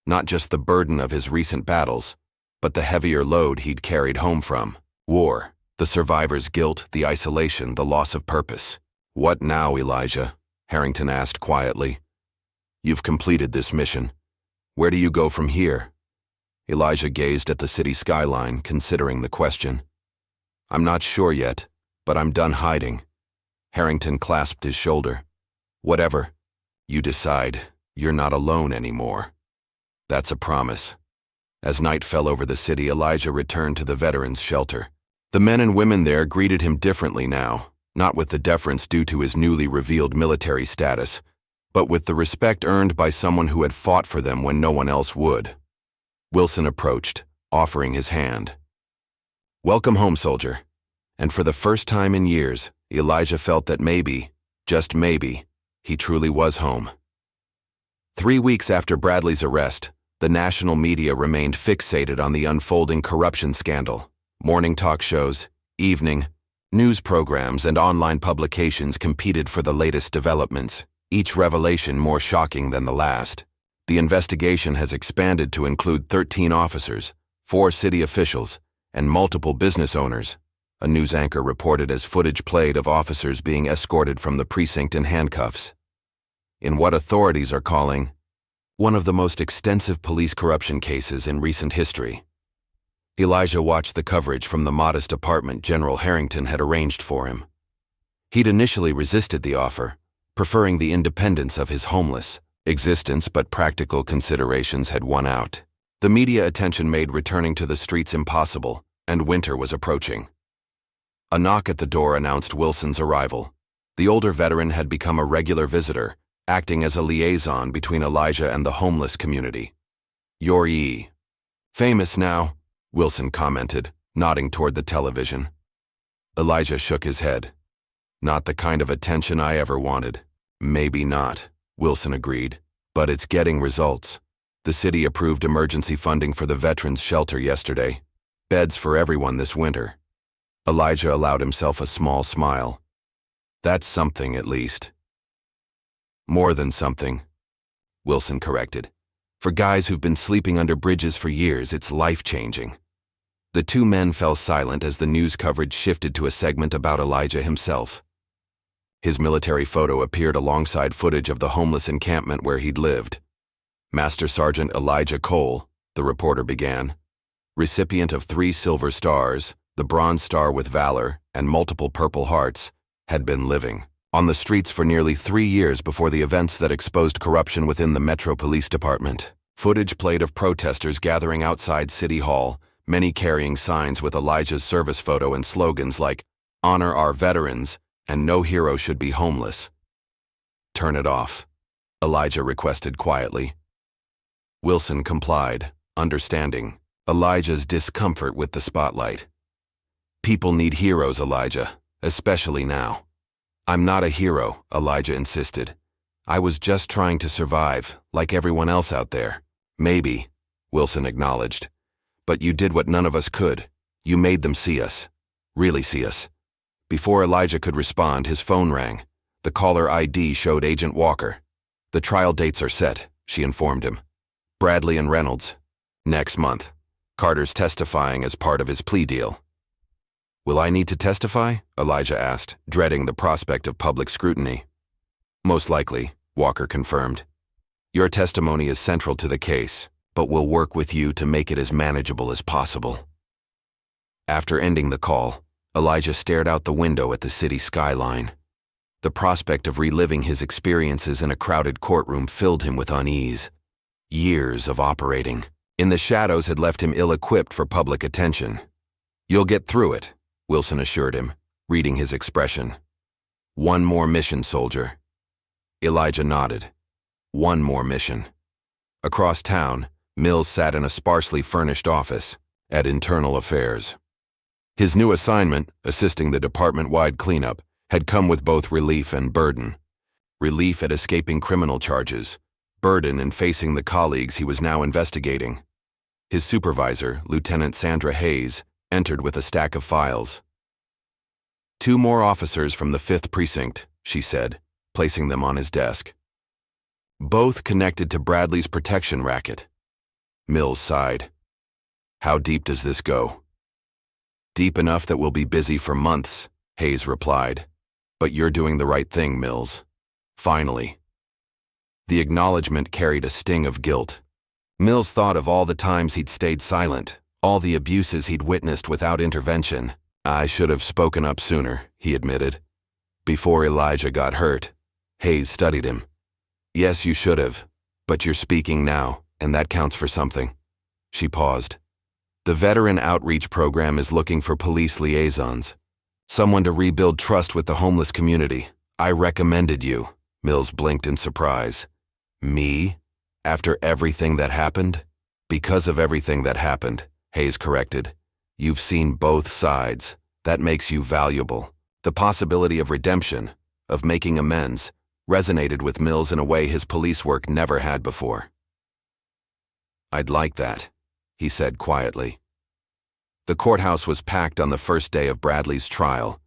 [SPEAKER 1] Not just the burden of his recent battles, but the heavier load he'd carried home from war, the survivor's guilt, the isolation, the loss of purpose. What now, Elijah? Harrington asked quietly. You've completed this mission. Where do you go from here? Elijah gazed at the city skyline, considering the question. I'm not sure yet, but I'm done hiding. Harrington clasped his shoulder. Whatever. You decide. You're not alone anymore. That's a promise. As night fell over the city, Elijah returned to the veterans' shelter. The men and women there greeted him differently now, not with the deference due to his newly revealed military status, but with the respect earned by someone who had fought for them when no one else would. Wilson approached, offering his hand. Welcome home, soldier. And for the first time in years, Elijah felt that maybe, just maybe, he truly was home. 3 weeks after Bradley's arrest, the national media remained fixated on the unfolding corruption scandal. Morning talk shows, evening, news programs, and online publications competed for the latest developments, each revelation more shocking than the last. The investigation has expanded to include 13 officers, 4 city officials, and multiple business owners, a news anchor reported as footage played of officers being escorted from the precinct in handcuffs. In what authorities are calling one of the most extensive police corruption cases in recent history. Elijah watched the coverage from the modest apartment General Harrington had arranged for him. He'd initially resisted the offer, preferring the independence of his homeless existence, but practical considerations had won out. The media attention made returning to the streets impossible, and winter was approaching. A knock at the door announced Wilson's arrival. The older veteran had become a regular visitor, acting as a liaison between Elijah and the homeless community. You're famous now, Wilson commented, nodding toward the television. Elijah shook his head. Not the kind of attention I ever wanted. Maybe not, Wilson agreed, but it's getting results. The city approved emergency funding for the veterans' shelter yesterday. Beds for everyone this winter. Elijah allowed himself a small smile. That's something, at least. More than something, Wilson corrected. For guys who've been sleeping under bridges for years, it's life-changing. The two men fell silent as the news coverage shifted to a segment about Elijah himself. His military photo appeared alongside footage of the homeless encampment where he'd lived. Master Sergeant Elijah Cole, the reporter began, recipient of 3 silver stars, the Bronze Star with Valor, and multiple Purple Hearts, had been living on the streets for nearly 3 years before the events that exposed corruption within the Metro Police Department. Footage played of protesters gathering outside City Hall, many carrying signs with Elijah's service photo and slogans like, "Honor our veterans," and "No hero should be homeless." Turn it off, Elijah requested quietly. Wilson complied, understanding Elijah's discomfort with the spotlight. People need heroes, Elijah, especially now. I'm not a hero, Elijah insisted. I was just trying to survive, like everyone else out there. Maybe, Wilson acknowledged. But you did what none of us could. You made them see us. Really see us. Before Elijah could respond, his phone rang. The caller ID showed Agent Walker. The trial dates are set, she informed him. Bradley and Reynolds. Next month. Carter's testifying as part of his plea deal. Will I need to testify? Elijah asked, dreading the prospect of public scrutiny. Most likely, Walker confirmed. Your testimony is central to the case, but we'll work with you to make it as manageable as possible. After ending the call, Elijah stared out the window at the city skyline. The prospect of reliving his experiences in a crowded courtroom filled him with unease. Years of operating in the shadows had left him ill-equipped for public attention. You'll get through it, Wilson assured him, reading his expression. One more mission, soldier. Elijah nodded. One more mission. Across town, Mills sat in a sparsely furnished office at Internal Affairs. His new assignment, assisting the department-wide cleanup, had come with both relief and burden. Relief at escaping criminal charges, burden in facing the colleagues he was now investigating. His supervisor, Lieutenant Sandra Hayes, entered with a stack of files. "2 more officers from the 5th Precinct," she said, placing them on his desk. "Both connected to Bradley's protection racket." Mills sighed. "How deep does this go?" "Deep enough that we'll be busy for months," Hayes replied. "But you're doing the right thing, Mills. Finally." The acknowledgement carried a sting of guilt. Mills thought of all the times he'd stayed silent, all the abuses he'd witnessed without intervention. "I should have spoken up sooner," he admitted. "Before Elijah got hurt." Hayes studied him. "Yes, you should have, but you're speaking now, and that counts for something." She paused. "The Veteran Outreach Program is looking for police liaisons. Someone to rebuild trust with the homeless community. I recommended you." Mills blinked in surprise. "Me? After everything that happened?" "Because of everything that happened," Hayes corrected. "You've seen both sides. That makes you valuable." The possibility of redemption, of making amends, resonated with Mills in a way his police work never had before. "I'd like that," he said quietly. The courthouse was packed on the first day of Bradley's trial.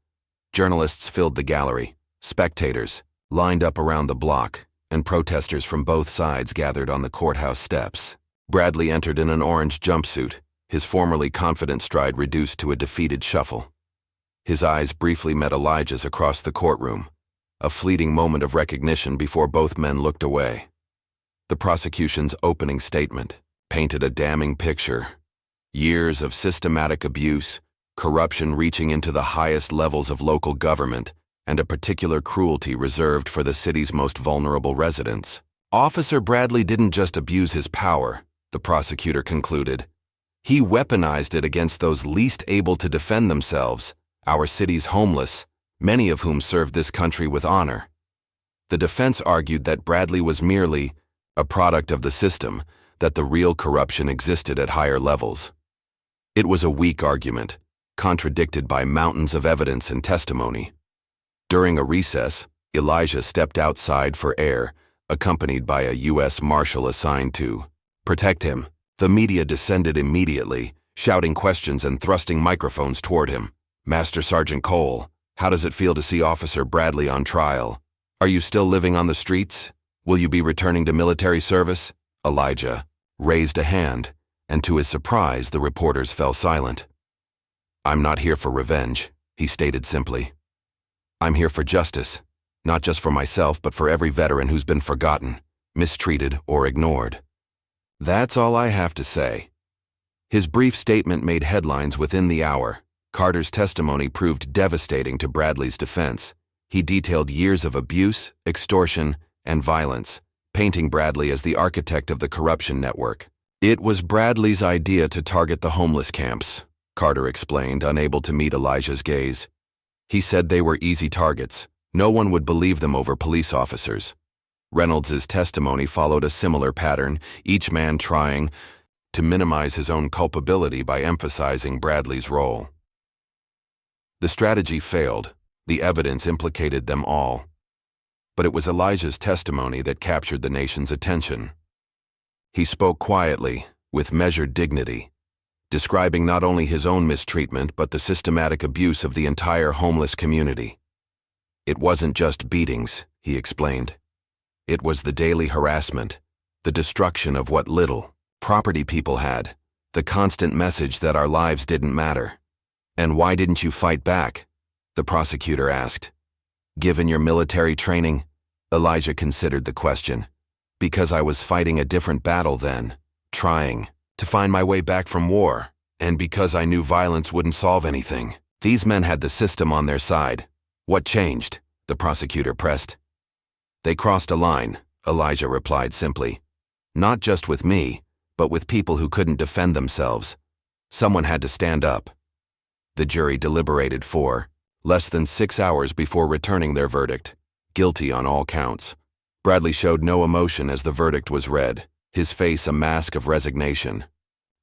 [SPEAKER 1] Journalists filled the gallery, spectators lined up around the block, and protesters from both sides gathered on the courthouse steps. Bradley entered in an orange jumpsuit, his formerly confident stride reduced to a defeated shuffle. His eyes briefly met Elijah's across the courtroom, a fleeting moment of recognition before both men looked away. The prosecution's opening statement painted a damning picture. Years of systematic abuse, corruption reaching into the highest levels of local government, and a particular cruelty reserved for the city's most vulnerable residents. Officer Bradley didn't just abuse his power, the prosecutor concluded. He weaponized it against those least able to defend themselves, our city's homeless, many of whom served this country with honor. The defense argued that Bradley was merely a product of the system, that the real corruption existed at higher levels. It was a weak argument, contradicted by mountains of evidence and testimony. During a recess, Elijah stepped outside for air, accompanied by a U.S. Marshal assigned to protect him. The media descended immediately, shouting questions and thrusting microphones toward him. "Master Sergeant Cole, how does it feel to see Officer Bradley on trial? Are you still living on the streets? Will you be returning to military service?" Elijah raised a hand, and to his surprise, the reporters fell silent. "I'm not here for revenge," he stated simply. "I'm here for justice, not just for myself, but for every veteran who's been forgotten, mistreated, or ignored. That's all I have to say." His brief statement made headlines within the hour. Carter's testimony proved devastating to Bradley's defense. He detailed years of abuse, extortion, and violence, painting Bradley as the architect of the corruption network. "It was Bradley's idea to target the homeless camps," Carter explained, unable to meet Elijah's gaze. "He said they were easy targets. No one would believe them over police officers." Reynolds's testimony followed a similar pattern, each man trying to minimize his own culpability by emphasizing Bradley's role. The strategy failed. The evidence implicated them all. But it was Elijah's testimony that captured the nation's attention. He spoke quietly, with measured dignity, describing not only his own mistreatment but the systematic abuse of the entire homeless community. "It wasn't just beatings," he explained. "It was the daily harassment, the destruction of what little property people had, the constant message that our lives didn't matter." "And why didn't you fight back?" the prosecutor asked. "Given your military training?" Elijah considered the question. "Because I was fighting a different battle then, trying to find my way back from war, and because I knew violence wouldn't solve anything. These men had the system on their side." "What changed?" the prosecutor pressed. "They crossed a line," Elijah replied simply. "Not just with me, but with people who couldn't defend themselves. Someone had to stand up." The jury deliberated for less than 6 hours before returning their verdict, guilty on all counts. Bradley showed no emotion as the verdict was read, his face a mask of resignation.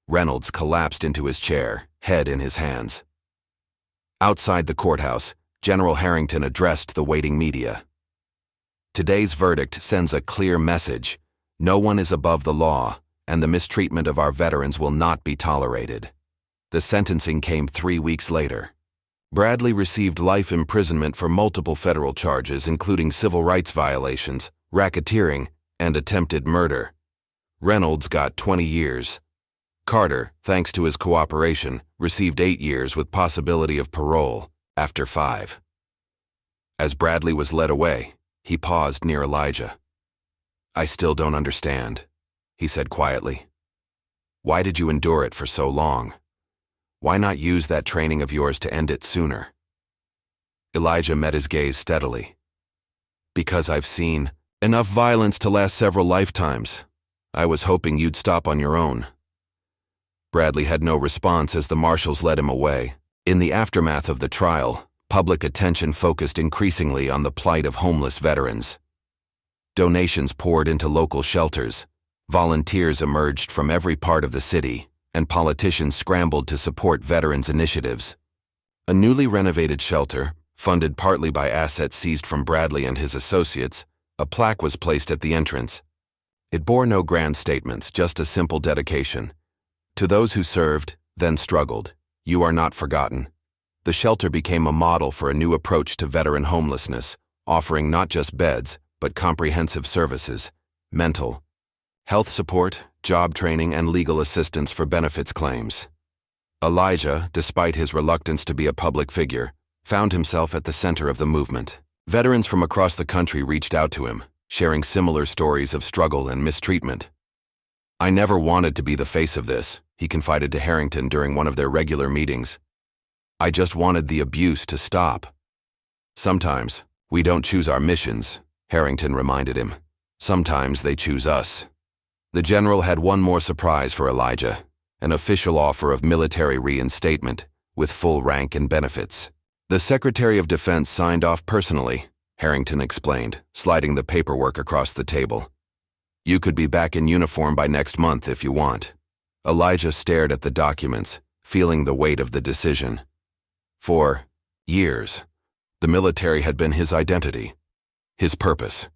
[SPEAKER 1] Reynolds collapsed into his chair, head in his hands. Outside the courthouse, General Harrington addressed the waiting media. Today's verdict sends a clear message. No one is above the law, and the mistreatment of our veterans will not be tolerated. The sentencing came 3 weeks later. Bradley received life imprisonment for multiple federal charges, including civil rights violations, racketeering, and attempted murder. Reynolds got 20 years. Carter, thanks to his cooperation, received 8 years with possibility of parole after 5. As Bradley was led away, he paused near Elijah. "I still don't understand," he said quietly. "Why did you endure it for so long? Why not use that training of yours to end it sooner?" Elijah met his gaze steadily. "Because I've seen enough violence to last several lifetimes. I was hoping you'd stop on your own." Bradley had no response as the marshals led him away. In the aftermath of the trial, public attention focused increasingly on the plight of homeless veterans. Donations poured into local shelters, volunteers emerged from every part of the city, and politicians scrambled to support veterans' initiatives. A newly renovated shelter, funded partly by assets seized from Bradley and his associates, a plaque was placed at the entrance. It bore no grand statements, just a simple dedication. "To those who served, then struggled, you are not forgotten." The shelter became a model for a new approach to veteran homelessness, offering not just beds, but comprehensive services, mental health support, job training, and legal assistance for benefits claims. Elijah, despite his reluctance to be a public figure, found himself at the center of the movement. Veterans from across the country reached out to him, sharing similar stories of struggle and mistreatment. "I never wanted to be the face of this," he confided to Harrington during one of their regular meetings. "I just wanted the abuse to stop." "Sometimes, we don't choose our missions," Harrington reminded him. "Sometimes they choose us." The general had one more surprise for Elijah, an official offer of military reinstatement, with full rank and benefits. "The Secretary of Defense signed off personally," Harrington explained, sliding the paperwork across the table. "You could be back in uniform by next month if you want." Elijah stared at the documents, feeling the weight of the decision. For years, the military had been his identity, his purpose.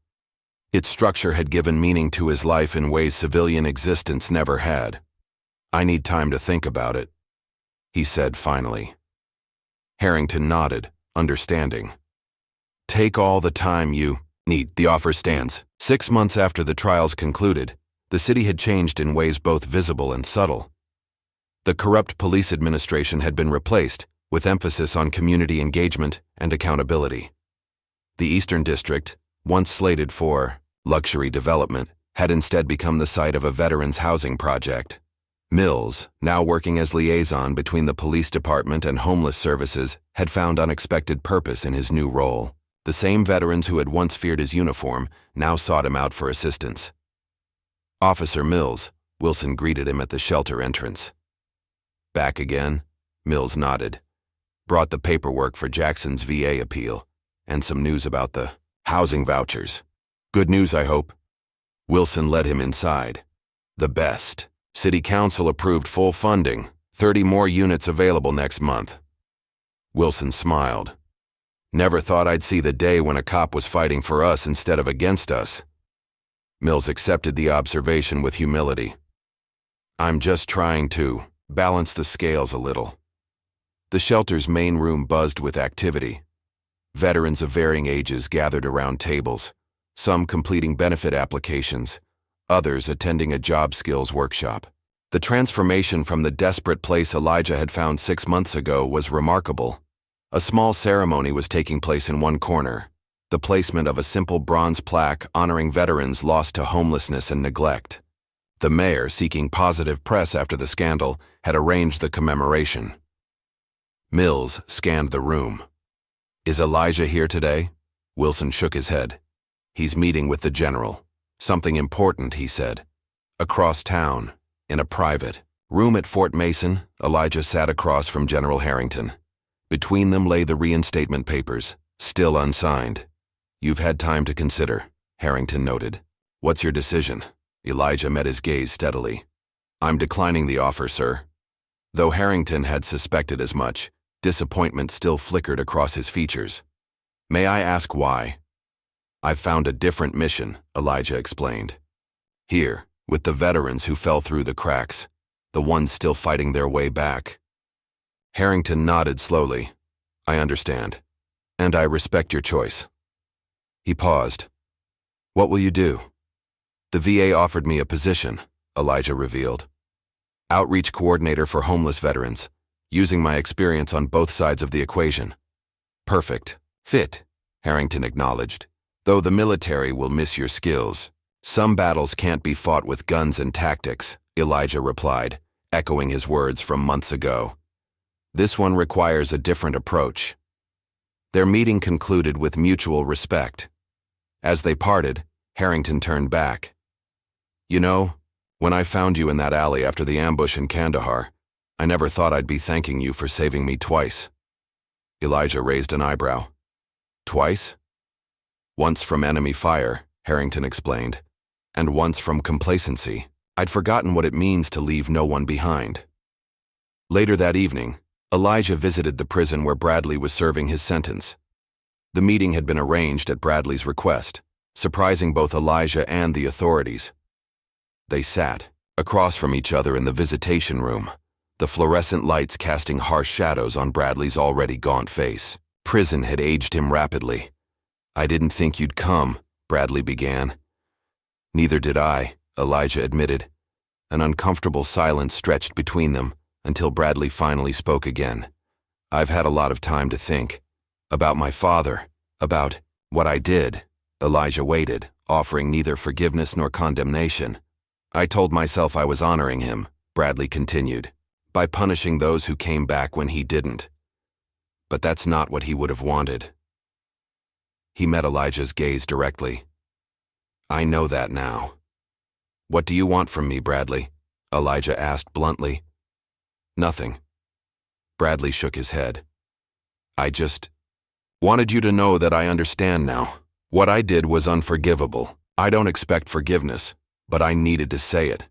[SPEAKER 1] Its structure had given meaning to his life in ways civilian existence never had. "I need time to think about it," he said finally. Harrington nodded, understanding. "Take all the time you need. The offer stands." 6 months after the trials concluded, the city had changed in ways both visible and subtle. The corrupt police administration had been replaced, with emphasis on community engagement and accountability. The Eastern District, once slated for luxury development, had instead become the site of a veterans' housing project. Mills, now working as liaison between the police department and homeless services, had found unexpected purpose in his new role. The same veterans who had once feared his uniform now sought him out for assistance. "Officer Mills," Wilson greeted him at the shelter entrance. "Back again?" Mills nodded. "Brought the paperwork for Jackson's VA appeal, and some news about the housing vouchers. Good news, I hope." Wilson led him inside. "The best. City Council approved full funding, 30 more units available next month." Wilson smiled. "Never thought I'd see the day when a cop was fighting for us instead of against us." Mills accepted the observation with humility. "I'm just trying to balance the scales a little." The shelter's main room buzzed with activity. Veterans of varying ages gathered around tables, some completing benefit applications, others attending a job skills workshop. The transformation from the desperate place Elijah had found 6 months ago was remarkable. A small ceremony was taking place in one corner, the placement of a simple bronze plaque honoring veterans lost to homelessness and neglect. The mayor, seeking positive press after the scandal, had arranged the commemoration. Mills scanned the room. "Is Elijah here today?" Wilson shook his head. "He's meeting with the general. Something important," he said. Across town, in a private room at Fort Mason, Elijah sat across from General Harrington. Between them lay the reinstatement papers, still unsigned. "You've had time to consider," Harrington noted. "What's your decision?" Elijah met his gaze steadily. "I'm declining the offer, sir." Though Harrington had suspected as much, Disappointment still flickered across his features. "May I ask why?" "I've found a different mission," Elijah explained. "Here, with the veterans who fell through the cracks, the ones still fighting their way back." Harrington nodded slowly. "I understand, and I respect your choice." He paused. "What will you do?" "The VA offered me a position," Elijah revealed. "Outreach coordinator for homeless veterans, using my experience on both sides of the equation." "Perfect fit," Harrington acknowledged, "though the military will miss your skills." "Some battles can't be fought with guns and tactics," Elijah replied, echoing his words from months ago. "This one requires a different approach." Their meeting concluded with mutual respect. As they parted, Harrington turned back. "You know, when I found you in that alley after the ambush in Kandahar, I never thought I'd be thanking you for saving me twice." Elijah raised an eyebrow. "Twice?" "Once from enemy fire," Harrington explained, "and once from complacency. I'd forgotten what it means to leave no one behind." Later that evening, Elijah visited the prison where Bradley was serving his sentence. The meeting had been arranged at Bradley's request, surprising both Elijah and the authorities. They sat, across from each other in the visitation room, the fluorescent lights casting harsh shadows on Bradley's already gaunt face. Prison had aged him rapidly. "I didn't think you'd come," Bradley began. "Neither did I," Elijah admitted. An uncomfortable silence stretched between them until Bradley finally spoke again. "I've had a lot of time to think. About my father, about what I did." Elijah waited, offering neither forgiveness nor condemnation. "I told myself I was honoring him," Bradley continued, "by punishing those who came back when he didn't. But that's not what he would have wanted." He met Elijah's gaze directly. "I know that now." "What do you want from me, Bradley?" Elijah asked bluntly. "Nothing." Bradley shook his head. "I just wanted you to know that I understand now. What I did was unforgivable. I don't expect forgiveness, but I needed to say it."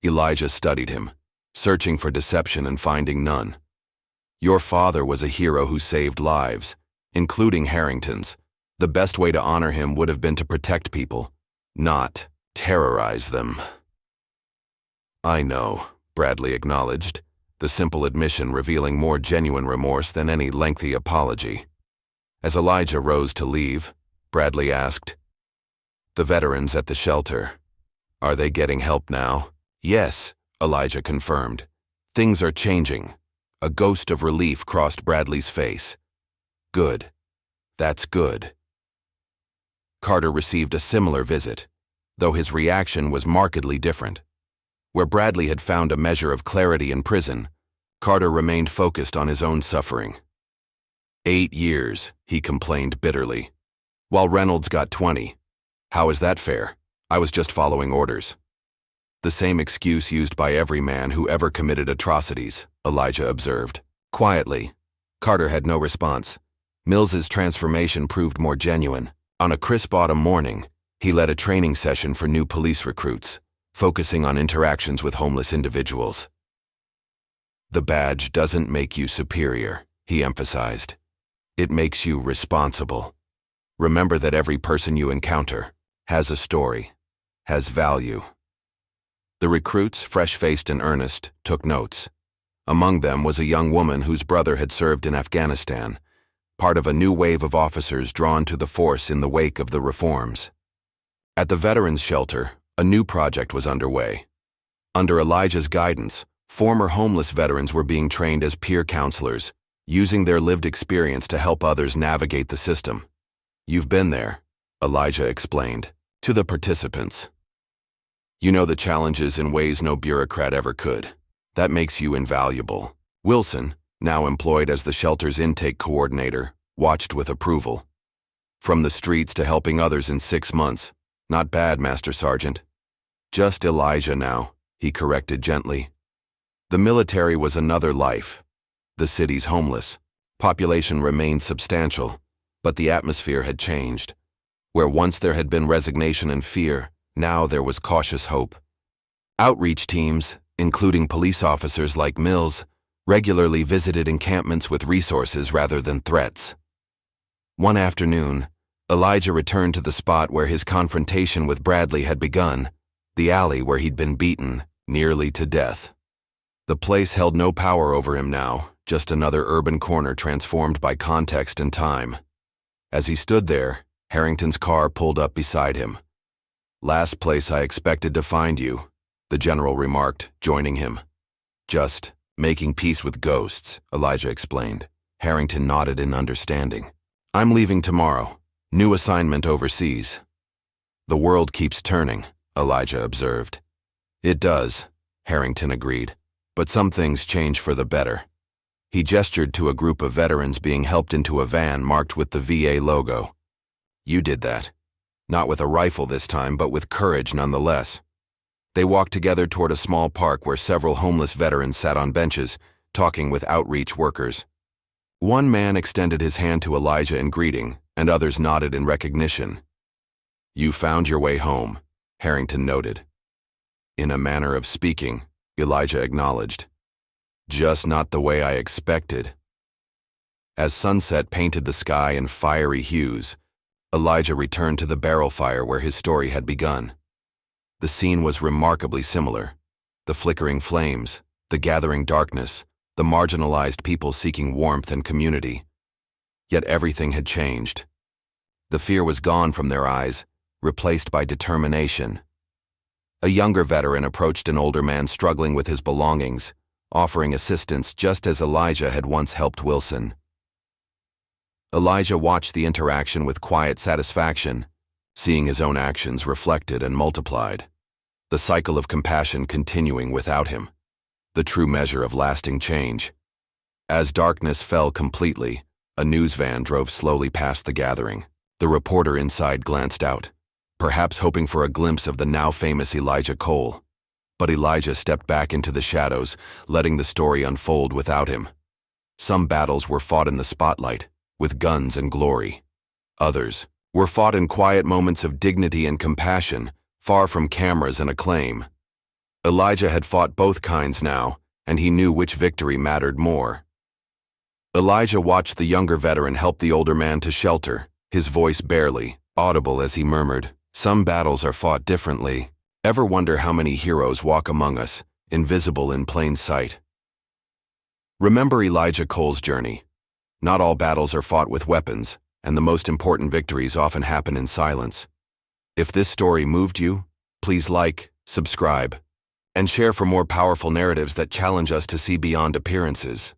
[SPEAKER 1] Elijah studied him, searching for deception and finding none. "Your father was a hero who saved lives, including Harrington's. The best way to honor him would have been to protect people, not terrorize them." "I know," Bradley acknowledged, the simple admission revealing more genuine remorse than any lengthy apology. As Elijah rose to leave, Bradley asked, "The veterans at the shelter, are they getting help now?" "Yes," Elijah confirmed. "Things are changing." A ghost of relief crossed Bradley's face. "Good. That's good." Carter received a similar visit, though his reaction was markedly different. Where Bradley had found a measure of clarity in prison, Carter remained focused on his own suffering. 8 years, he complained bitterly, while Reynolds got 20. "How is that fair? I was just following orders." "The same excuse used by every man who ever committed atrocities," Elijah observed. Quietly, Carter had no response. Mills's transformation proved more genuine. On a crisp autumn morning, he led a training session for new police recruits, focusing on interactions with homeless individuals. "The badge doesn't make you superior," he emphasized. "It makes you responsible. Remember that every person you encounter has a story, has value." The recruits, fresh-faced and earnest, took notes. Among them was a young woman whose brother had served in Afghanistan, part of a new wave of officers drawn to the force in the wake of the reforms. At the veterans' shelter, a new project was underway. Under Elijah's guidance, former homeless veterans were being trained as peer counselors, using their lived experience to help others navigate the system. "You've been there," Elijah explained, to the participants. "You know the challenges in ways no bureaucrat ever could. That makes you invaluable." Wilson, now employed as the shelter's intake coordinator, watched with approval. "From the streets to helping others in 6 months. Not bad, Master Sergeant." "Just Elijah now," he corrected gently. The military was another life. The city's homeless. Population remained substantial, but the atmosphere had changed. Where once there had been resignation and fear, now there was cautious hope. Outreach teams, including police officers like Mills, regularly visited encampments with resources rather than threats. One afternoon, Elijah returned to the spot where his confrontation with Bradley had begun, the alley where he'd been beaten, nearly to death. The place held no power over him now, just another urban corner transformed by context and time. As he stood there, Harrington's car pulled up beside him. "Last place I expected to find you," the general remarked, joining him. "Just making peace with ghosts," Elijah explained. Harrington nodded in understanding. "I'm leaving tomorrow. New assignment overseas." "The world keeps turning," Elijah observed. "It does," Harrington agreed. "But some things change for the better." He gestured to a group of veterans being helped into a van marked with the VA logo. "You did that. Not with a rifle this time, but with courage nonetheless." They walked together toward a small park where several homeless veterans sat on benches, talking with outreach workers. One man extended his hand to Elijah in greeting, and others nodded in recognition. "You found your way home," Harrington noted. "In a manner of speaking," Elijah acknowledged. "Just not the way I expected." As sunset painted the sky in fiery hues, Elijah returned to the barrel fire where his story had begun. The scene was remarkably similar. The flickering flames, the gathering darkness, the marginalized people seeking warmth and community. Yet everything had changed. The fear was gone from their eyes, replaced by determination. A younger veteran approached an older man struggling with his belongings, offering assistance just as Elijah had once helped Wilson. Elijah watched the interaction with quiet satisfaction, seeing his own actions reflected and multiplied. The cycle of compassion continuing without him, the true measure of lasting change. As darkness fell completely, a news van drove slowly past the gathering. The reporter inside glanced out, perhaps hoping for a glimpse of the now famous Elijah Cole. But Elijah stepped back into the shadows, letting the story unfold without him. Some battles were fought in the spotlight, with guns and glory. Others were fought in quiet moments of dignity and compassion, far from cameras and acclaim. Elijah had fought both kinds now, and he knew which victory mattered more. Elijah watched the younger veteran help the older man to shelter, his voice barely audible as he murmured, "Some battles are fought differently. Ever wonder how many heroes walk among us, invisible in plain sight?" Remember Elijah Cole's journey. Not all battles are fought with weapons, and the most important victories often happen in silence. If this story moved you, please like, subscribe, and share for more powerful narratives that challenge us to see beyond appearances.